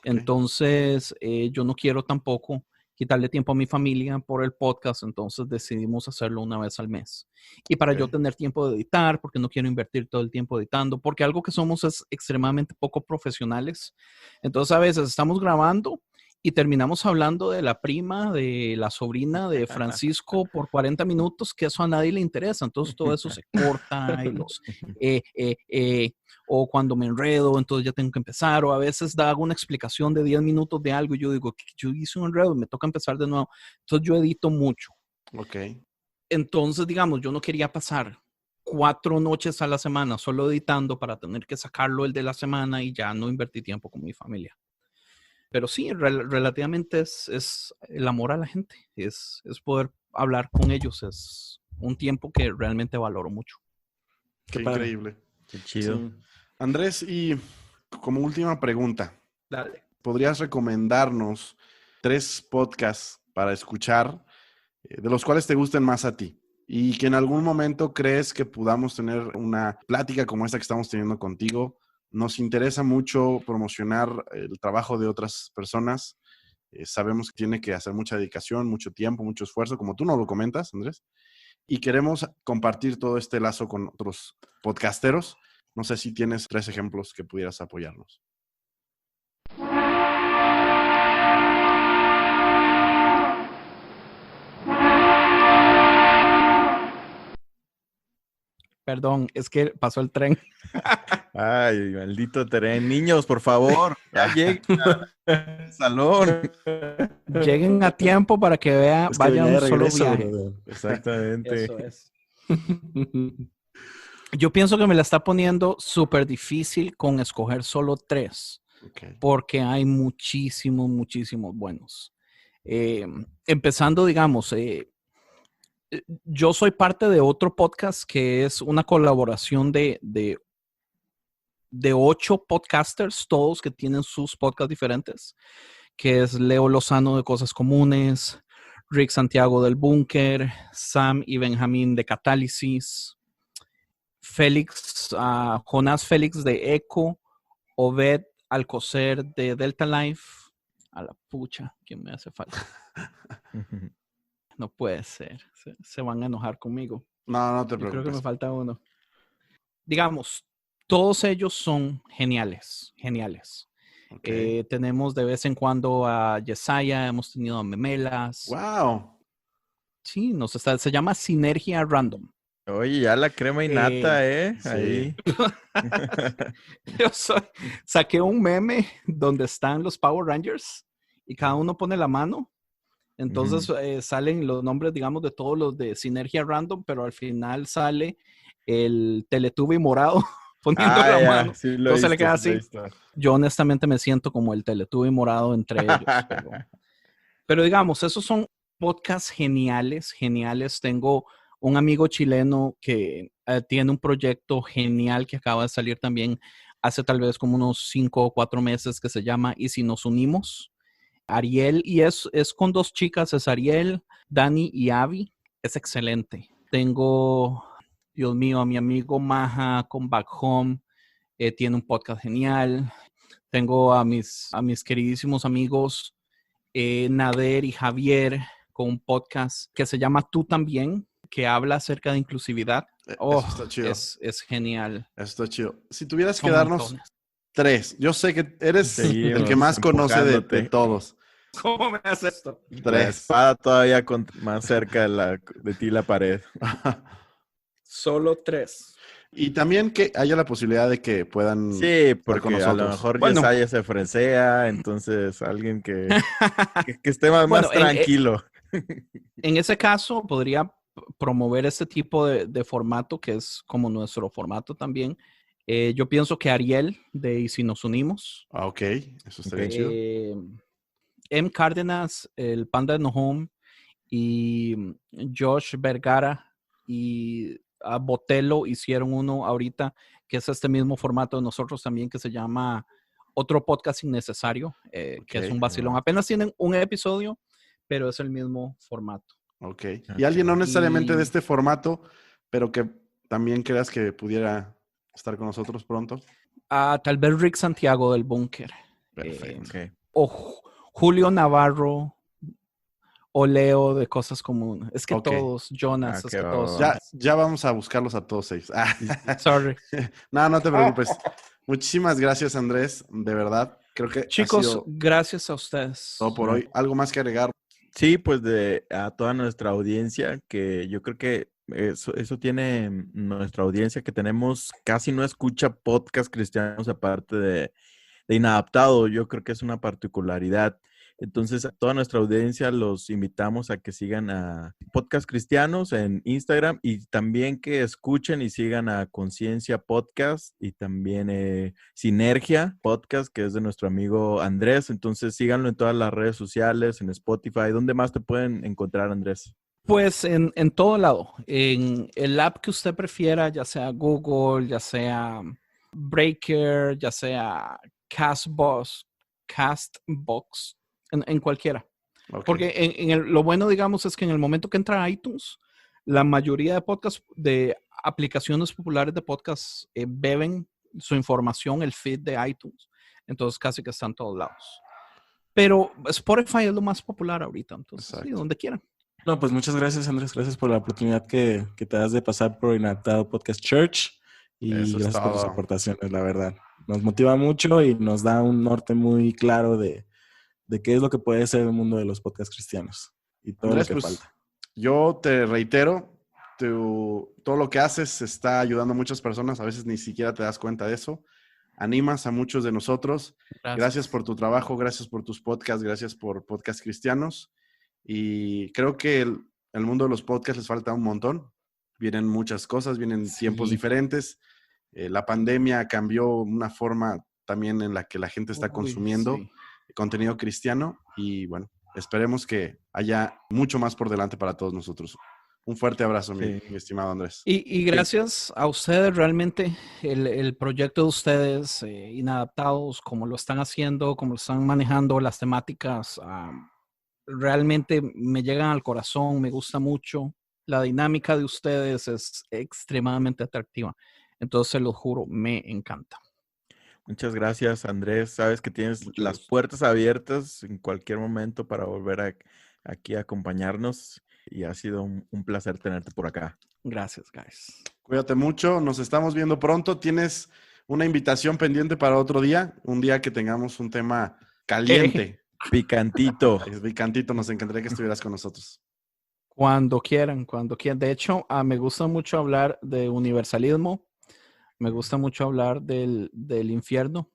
Entonces yo no quiero tampoco quitarle tiempo a mi familia por el podcast, entonces decidimos hacerlo una vez al mes. Y para yo tener tiempo de editar, porque no quiero invertir todo el tiempo editando, porque algo que somos es extremadamente poco profesionales. Entonces a veces estamos grabando y terminamos hablando de la prima, de la sobrina de Francisco por 40 minutos, que eso a nadie le interesa. Entonces todo eso se corta y o cuando me enredo, entonces ya tengo que empezar, o a veces hago una explicación de 10 minutos de algo y yo digo, yo hice un enredo y me toca empezar de nuevo. Entonces yo edito mucho. Entonces, digamos, yo no quería pasar 4 noches a la semana solo editando para tener que sacarlo el de la semana y ya no invertí tiempo con mi familia. Pero sí, relativamente es el amor a la gente, es poder hablar con ellos, es un tiempo que realmente valoro mucho. Qué increíble. Qué chido. Sí. Andrés, y como última pregunta, Dale. ¿podrías recomendarnos 3 podcasts para escuchar, de los cuales te gusten más a ti? Y que en algún momento crees que podamos tener una plática como esta que estamos teniendo contigo. Nos interesa mucho promocionar el trabajo de otras personas. Sabemos que tiene que hacer mucha dedicación, mucho tiempo, mucho esfuerzo, como tú nos lo comentas, Andrés. Y queremos compartir todo este lazo con otros podcasteros. No sé si tienes 3 ejemplos que pudieras apoyarnos. Perdón, es que pasó el tren. Ay, maldito tren. Niños, por favor, ya lleguen al salón. Lleguen a tiempo para que vean, Es que vayan venía un de solo regreso, viaje. brother. Exactamente. Eso es. Yo pienso que me la está poniendo súper difícil con escoger solo 3, porque hay muchísimos buenos. Empezando, digamos, yo soy parte de otro podcast que es una colaboración de 8 podcasters, todos que tienen sus podcasts diferentes, que es Leo Lozano de Cosas Comunes, Rick Santiago del Búnker, Sam y Benjamín de Catálisis, Jonás Félix de Eco, Obed Alcocer de Delta Life. A la pucha, ¿quién me hace falta? No puede ser. Se van a enojar conmigo. No te Yo preocupes. creo que me falta uno. Digamos, todos ellos son geniales. Okay. Tenemos de vez en cuando a Yesaya, hemos tenido a Memelas. ¡Wow! Sí, se llama Sinergia Random. Oye, ya la crema y nata, sí. Ahí. Saqué un meme donde están los Power Rangers y cada uno pone la mano. Entonces salen los nombres, digamos, de todos los de Sinergia Random, pero al final sale el Teletubby morado poniendo la mano. Sí, Entonces le queda así. Yo honestamente me siento como el Teletubby morado entre ellos. Pero digamos, esos son podcasts geniales. Tengo un amigo chileno que tiene un proyecto genial que acaba de salir también hace tal vez como unos 5 o 4 meses que se llama ¿Y si nos unimos? Ariel, y es con 2 chicas, es Ariel, Dani y Abby. Es excelente. Tengo, Dios mío, a mi amigo Maja con Back Home, tiene un podcast genial. Tengo a mis queridísimos amigos Nader y Javier con un podcast que se llama Tú También, que habla acerca de inclusividad. Eso está chido. Es genial. Eso está chido. Si tuvieras que darnos 3, yo sé que eres el que más conoce de todos. ¿Cómo me haces esto? 3. La espada todavía más cerca de ti la pared. Solo 3. Y también que haya la posibilidad de que puedan sí, porque con nosotros. A lo mejor Yesaya se fresea, entonces alguien que esté más tranquilo. En ese caso, podría promover este tipo de formato, que es como nuestro formato también. Yo pienso que Ariel, de Y si nos unimos. Ok, eso estaría chido. M. Cárdenas, el Panda de No Home, y Josh Vergara y Botelo hicieron uno ahorita, que es este mismo formato de nosotros también, que se llama Otro Podcast Innecesario, que es un vacilón. Apenas tienen un episodio, pero es el mismo formato. Ok. Y alguien no necesariamente de este formato, pero que también creas que pudiera estar con nosotros pronto. Tal vez Rick Santiago del Búnker. Perfecto. O Julio Navarro o Leo de Cosas Comunes. Es que todos, Jonas, es que todos. Ya vamos a buscarlos a todos 6. Sorry. No te preocupes. Muchísimas gracias, Andrés. De verdad, creo que chicos, gracias a ustedes. Todo por hoy. ¿Algo más que agregar? Sí, pues a toda nuestra audiencia, que yo creo que eso tiene nuestra audiencia, que casi no escucha podcast cristianos aparte de Inadaptado. Yo creo que es una particularidad. Entonces, a toda nuestra audiencia los invitamos a que sigan a Podcast Cristianos en Instagram y también que escuchen y sigan a Conciencia Podcast y también Sinergia Podcast, que es de nuestro amigo Andrés. Entonces, síganlo en todas las redes sociales, en Spotify. ¿Dónde más te pueden encontrar, Andrés? Pues en todo lado. En el app que usted prefiera, ya sea Google, ya sea Breaker, ya sea Castbox, en cualquiera. Okay. Porque lo bueno, digamos, es que en el momento que entra a iTunes, la mayoría de podcasts, de aplicaciones populares de podcasts, beben su información, el feed de iTunes. Entonces casi que está en todos lados. Pero Spotify es lo más popular ahorita. Entonces, sí, donde quieran. No, pues muchas gracias, Andrés. Gracias por la oportunidad que te das de pasar por Inadaptado Podcast Church. Y gracias por tus aportaciones, la verdad. Nos motiva mucho y nos da un norte muy claro de qué es lo que puede ser el mundo de los podcasts cristianos y todo Andrés, lo que falta. Yo te reitero, todo lo que haces está ayudando a muchas personas. A veces ni siquiera te das cuenta de eso. Animas a muchos de nosotros. Gracias por tu trabajo, gracias por tus podcasts, gracias por Podcast Cristianos. Y creo que el mundo de los podcasts les falta un montón. Vienen muchas cosas, vienen tiempos diferentes. La pandemia cambió una forma también en la que la gente está consumiendo contenido cristiano. Y bueno, esperemos que haya mucho más por delante para todos nosotros. Un fuerte abrazo, mi estimado Andrés. Y gracias a ustedes, realmente, el proyecto de ustedes, Inadaptados, como lo están haciendo, como lo están manejando, las temáticas, realmente me llegan al corazón, me gusta mucho. La dinámica de ustedes es extremadamente atractiva. Entonces, lo juro, me encanta. Muchas gracias, Andrés. Sabes que tienes las puertas abiertas en cualquier momento para volver aquí a acompañarnos. Y ha sido un placer tenerte por acá. Gracias, guys. Cuídate mucho. Nos estamos viendo pronto. ¿Tienes una invitación pendiente para otro día? Un día que tengamos un tema caliente. Picantito. Picantito. Nos encantaría que estuvieras con nosotros. Cuando quieran, cuando quieran. De hecho, me gusta mucho hablar de universalismo. Me gusta mucho hablar del infierno.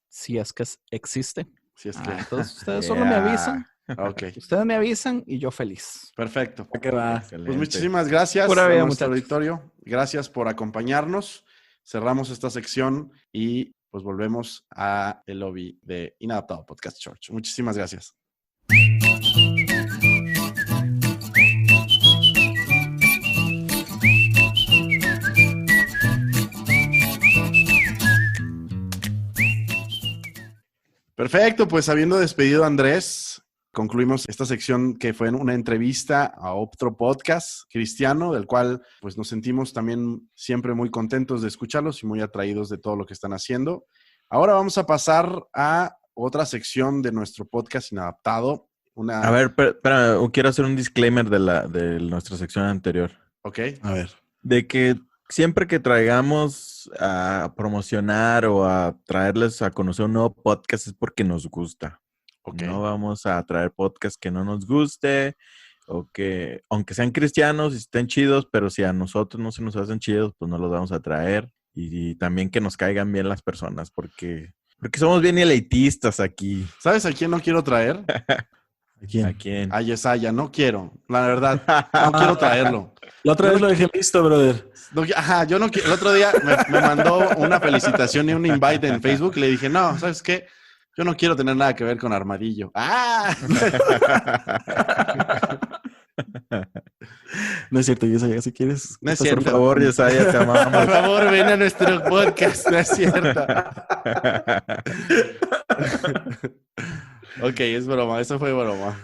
Si es que existe. Si es que... entonces, ustedes solo me avisan. Okay. Ustedes me avisan y yo feliz. Perfecto. Excelente. Pues muchísimas gracias Pura vida, a nuestro muchachos. auditorio. Gracias por acompañarnos. Cerramos esta sección y pues volvemos a el lobby de Inadaptado Podcast Church. Muchísimas gracias. Perfecto, pues habiendo despedido a Andrés, concluimos esta sección que fue una entrevista a otro podcast cristiano, del cual pues nos sentimos también siempre muy contentos de escucharlos y muy atraídos de todo lo que están haciendo. Ahora vamos a pasar a otra sección de nuestro podcast Inadaptado. A ver, espera, quiero hacer un disclaimer de nuestra sección anterior. Ok. A ver. De que siempre que traigamos a promocionar o a traerles a conocer un nuevo podcast es porque nos gusta. Okay. No vamos a traer podcasts que no nos guste o que, aunque sean cristianos y estén chidos, pero si a nosotros no se nos hacen chidos, pues no los vamos a traer. Y también que nos caigan bien las personas, porque somos bien elitistas aquí. ¿Sabes a quién no quiero traer? ¿A quién? ¿A quién? A Yesaya, no quiero. La verdad, no quiero traerlo. La otra vez lo dejé listo, brother. Ajá, yo no quiero. El otro día me mandó una felicitación y un invite en Facebook y le dije, no, ¿sabes qué? Yo no quiero tener nada que ver con Armadillo. ¡Ah! No es cierto, Yesaya, si quieres. No es cierto. Por favor, Yesaya, te amamos. Por favor, ven a nuestro podcast. No es cierto. Ok, es broma. Eso fue broma.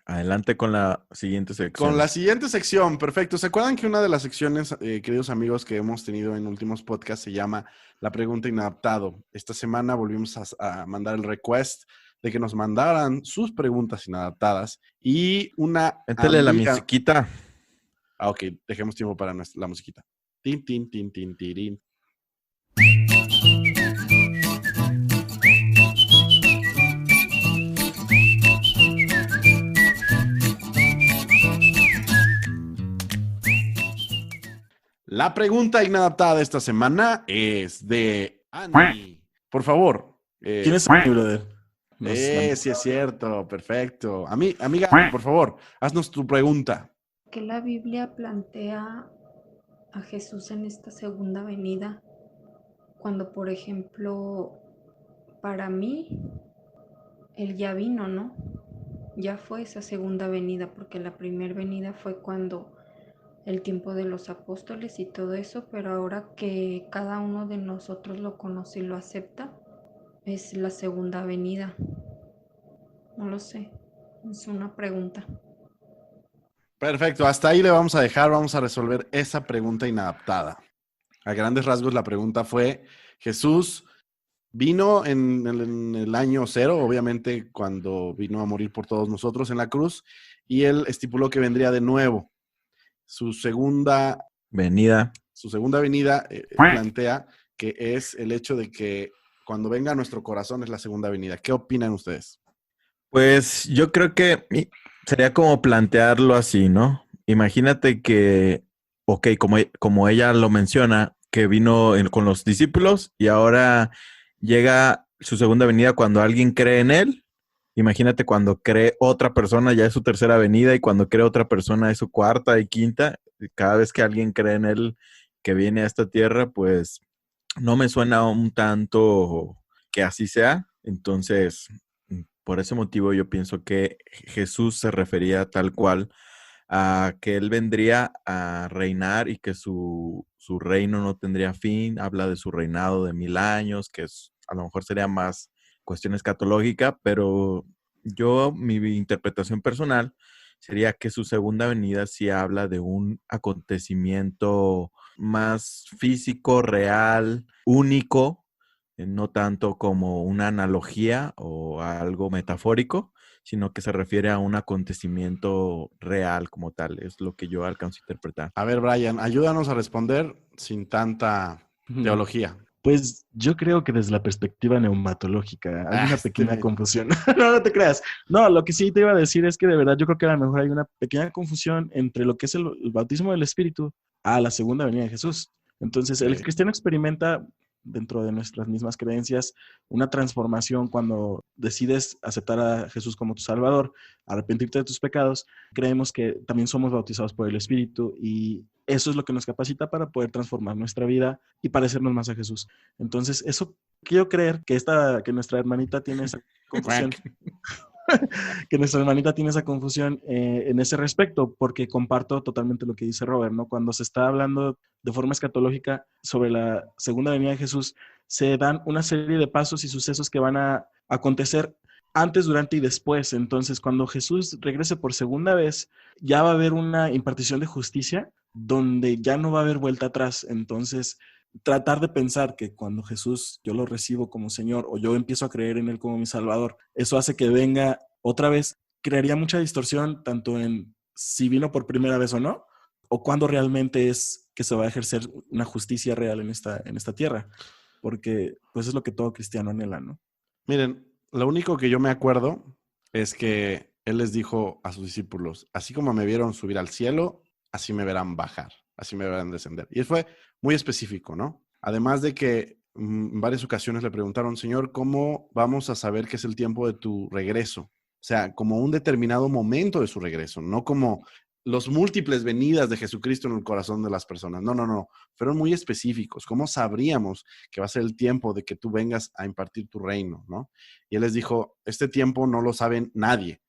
Adelante con la siguiente sección. Con la siguiente sección, perfecto. ¿Se acuerdan que una de las secciones, queridos amigos, que hemos tenido en últimos podcasts se llama La Pregunta Inadaptado? Esta semana volvimos a mandar el request de que nos mandaran sus preguntas inadaptadas y una Métele amiga... la musiquita. Ah, ok. Dejemos tiempo para la musiquita. Tin, tin, tin, tin, tirín. La pregunta inadaptada de esta semana es de Annie. Por favor. ¿Quién es Annie, brother? Sí es cierto. Perfecto. Amiga, por favor, haznos tu pregunta. ¿Qué la Biblia plantea a Jesús en esta segunda venida? Cuando, por ejemplo, para mí, Él ya vino, ¿no? Ya fue esa segunda venida, porque la primera venida fue cuando... el tiempo de los apóstoles y todo eso, pero ahora que cada uno de nosotros lo conoce y lo acepta, es la segunda venida. No lo sé, es una pregunta. Perfecto, hasta ahí le vamos a dejar, vamos a resolver esa pregunta inadaptada. A grandes rasgos la pregunta fue, Jesús vino en el año 0, obviamente cuando vino a morir por todos nosotros en la cruz, y él estipuló que vendría de nuevo. Su segunda venida plantea que es el hecho de que cuando venga a nuestro corazón es la segunda venida. ¿Qué opinan ustedes? Pues yo creo que sería como plantearlo así, ¿no? Imagínate que ok, como ella lo menciona, que vino con los discípulos y ahora llega su segunda venida cuando alguien cree en él. Imagínate cuando cree otra persona, ya es su tercera venida, y cuando cree otra persona es su cuarta y quinta. Cada vez que alguien cree en él que viene a esta tierra, pues no me suena un tanto que así sea. Entonces, por ese motivo yo pienso que Jesús se refería tal cual a que él vendría a reinar y que su reino no tendría fin. Habla de su reinado de 1000 años, que a lo mejor sería más cuestión escatológica, pero mi interpretación personal sería que su segunda venida sí habla de un acontecimiento más físico, real, único, no tanto como una analogía o algo metafórico, sino que se refiere a un acontecimiento real como tal. Es lo que yo alcanzo a interpretar. A ver, Brian, ayúdanos a responder sin tanta teología. Pues yo creo que desde la perspectiva neumatológica hay una pequeña confusión. No te creas. No, lo que sí te iba a decir es que de verdad yo creo que a lo mejor hay una pequeña confusión entre lo que es el bautismo del Espíritu a la segunda venida de Jesús. Entonces, el cristiano experimenta dentro de nuestras mismas creencias una transformación cuando decides aceptar a Jesús como tu Salvador, arrepentirte de tus pecados. Creemos que también somos bautizados por el Espíritu y eso es lo que nos capacita para poder transformar nuestra vida y parecernos más a Jesús. Entonces, eso quiero creer que nuestra hermanita tiene esa confusión. Que nuestra hermanita tiene esa confusión en ese respecto, porque comparto totalmente lo que dice Robert, ¿no? Cuando se está hablando de forma escatológica sobre la segunda venida de Jesús, se dan una serie de pasos y sucesos que van a acontecer antes, durante y después. Entonces, cuando Jesús regrese por segunda vez, ya va a haber una impartición de justicia donde ya no va a haber vuelta atrás. Entonces, tratar de pensar que cuando Jesús yo lo recibo como Señor o yo empiezo a creer en Él como mi Salvador, eso hace que venga otra vez, crearía mucha distorsión tanto en si vino por primera vez o no, o cuando realmente es que se va a ejercer una justicia real en esta tierra, porque pues es lo que todo cristiano anhela, ¿no? Miren, lo único que yo me acuerdo es que Él les dijo a sus discípulos, así como me vieron subir al cielo, así me verán bajar, así me verán descender. Y fue muy específico, ¿no? Además de que en varias ocasiones le preguntaron, Señor, ¿cómo vamos a saber que es el tiempo de tu regreso? O sea, como un determinado momento de su regreso, no como los múltiples venidas de Jesucristo en el corazón de las personas. No. Fueron muy específicos. ¿Cómo sabríamos que va a ser el tiempo de que tú vengas a impartir tu reino, ¿no? Y Él les dijo, este tiempo no lo sabe nadie.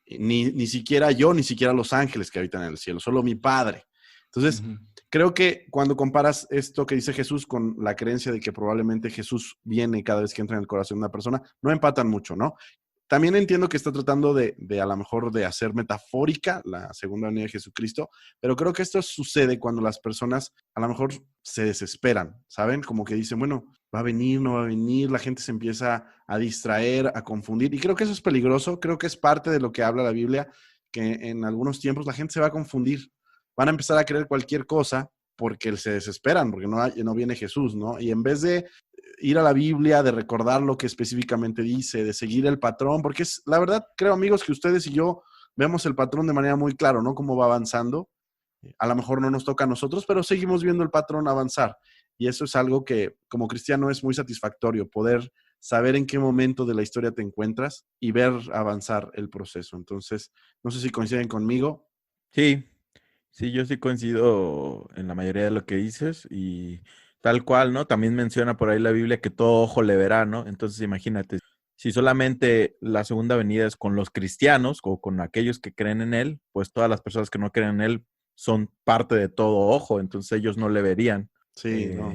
Ni siquiera yo, ni siquiera los ángeles que habitan en el cielo, solo mi Padre. Entonces, creo que cuando comparas esto que dice Jesús con la creencia de que probablemente Jesús viene cada vez que entra en el corazón de una persona, no empatan mucho, ¿no? También entiendo que está tratando de a lo mejor de hacer metafórica la segunda venida de Jesucristo, pero creo que esto sucede cuando las personas a lo mejor se desesperan, ¿saben? Como que dicen, bueno, va a venir, no va a venir, la gente se empieza a distraer, a confundir, y creo que eso es peligroso, creo que es parte de lo que habla la Biblia, que en algunos tiempos la gente se va a confundir, van a empezar a creer cualquier cosa porque se desesperan, porque no viene Jesús, ¿no? Y en vez de ir a la Biblia, de recordar lo que específicamente dice, de seguir el patrón, porque es, la verdad, creo, amigos, que ustedes y yo vemos el patrón de manera muy clara, ¿no? Cómo va avanzando. A lo mejor no nos toca a nosotros, pero seguimos viendo el patrón avanzar. Y eso es algo que, como cristiano, es muy satisfactorio, poder saber en qué momento de la historia te encuentras y ver avanzar el proceso. Entonces, no sé si coinciden conmigo. Sí, yo sí coincido en la mayoría de lo que dices y tal cual, ¿no? También menciona por ahí la Biblia que todo ojo le verá, ¿no? Entonces imagínate, si solamente la segunda venida es con los cristianos o con aquellos que creen en Él, pues todas las personas que no creen en Él son parte de todo ojo, entonces ellos no le verían. Sí, no.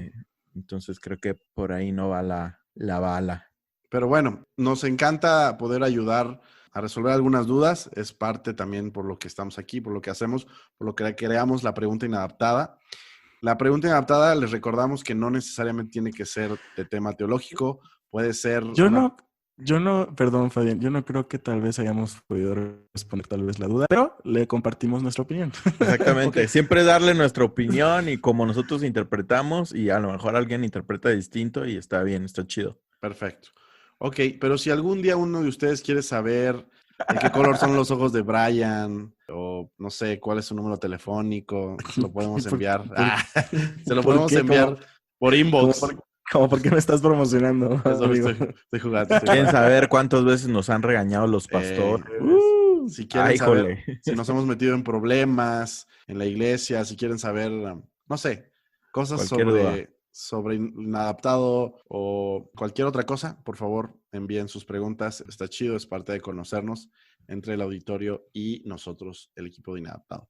Entonces creo que por ahí no va la bala. Pero bueno, nos encanta poder ayudar a resolver algunas dudas. Es parte también por lo que estamos aquí, por lo que hacemos, por lo que creamos la pregunta inadaptada. La pregunta inadaptada, les recordamos que no necesariamente tiene que ser de tema teológico, puede ser... Perdón, Fabián, yo no creo que tal vez hayamos podido responder tal vez la duda, pero le compartimos nuestra opinión. Exactamente, Okay. Siempre darle nuestra opinión y como nosotros interpretamos y a lo mejor alguien interpreta distinto y está bien, está chido. Perfecto. Ok, pero si algún día uno de ustedes quiere saber ¿De qué color son los ojos de Brian? O no sé, ¿cuál es su número telefónico? Lo podemos enviar. Se lo podemos enviar por inbox. Como por qué me estás promocionando, Eso amigo? estoy jugando. ¿Quieren saber cuántas veces nos han regañado los pastores? Si quieren saber híjole. si nos hemos metido en problemas en la iglesia, si quieren saber, no sé, cosas sobre Inadaptado o cualquier otra cosa, por favor, envíen sus preguntas. Está chido, es parte de conocernos entre el auditorio y nosotros, el equipo de Inadaptado.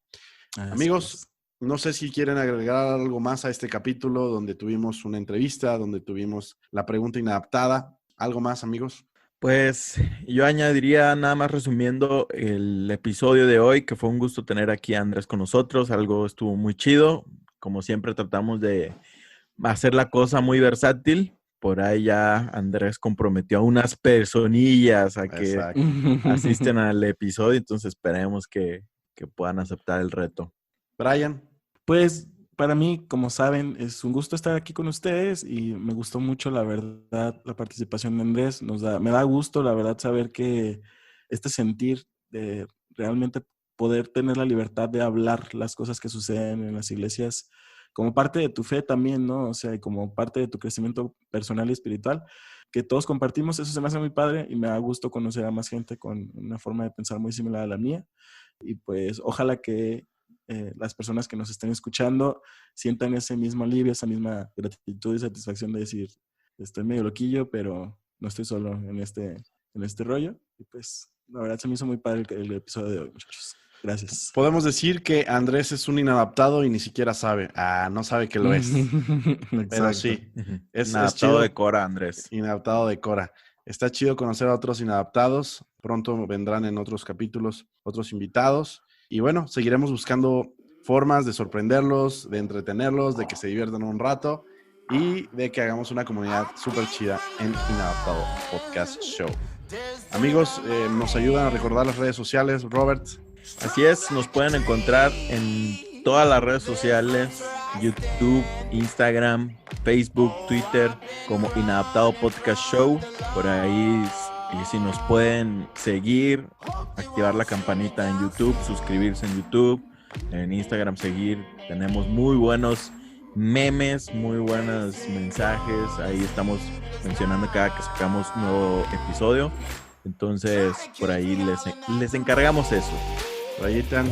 Amigos, no sé si quieren agregar algo más a este capítulo donde tuvimos una entrevista, donde tuvimos la pregunta inadaptada. ¿Algo más, amigos? Pues yo añadiría, nada más resumiendo el episodio de hoy, que fue un gusto tener aquí a Andrés con nosotros. Algo estuvo muy chido. Como siempre tratamos de hacer la cosa muy versátil. Por ahí ya Andrés comprometió a unas personillas a que asisten al episodio. Entonces esperemos que puedan aceptar el reto. Brian. Pues para mí, como saben, es un gusto estar aquí con ustedes y me gustó mucho, la verdad, la participación de Andrés. Me da gusto, la verdad, saber que este sentir de realmente poder tener la libertad de hablar las cosas que suceden en las iglesias como parte de tu fe también, ¿no? O sea, como parte de tu crecimiento personal y espiritual, que todos compartimos, eso se me hace muy padre y me da gusto conocer a más gente con una forma de pensar muy similar a la mía. Y pues ojalá que las personas que nos estén escuchando sientan ese mismo alivio, esa misma gratitud y satisfacción de decir, estoy medio loquillo, pero no estoy solo en este rollo. Y pues la verdad se me hizo muy padre el episodio de hoy, muchachos. Gracias. Podemos decir que Andrés es un inadaptado y ni siquiera sabe. No sabe que lo es. Pero sí. Es inadaptado de Cora, Andrés. Inadaptado de Cora. Está chido conocer a otros inadaptados. Pronto vendrán en otros capítulos otros invitados. Y bueno, seguiremos buscando formas de sorprenderlos, de entretenerlos, de que se diviertan un rato y de que hagamos una comunidad súper chida en Inadaptado Podcast Show. Amigos, nos ayudan a recordar las redes sociales, Robert. Así es, nos pueden encontrar en todas las redes sociales, YouTube, Instagram, Facebook, Twitter, como Inadaptado Podcast Show. Por ahí, y si nos pueden seguir, activar la campanita en YouTube, suscribirse en YouTube, en Instagram seguir. Tenemos muy buenos memes, muy buenos mensajes. Ahí estamos mencionando cada que sacamos un nuevo episodio. Entonces, por ahí les encargamos eso. Rayitan,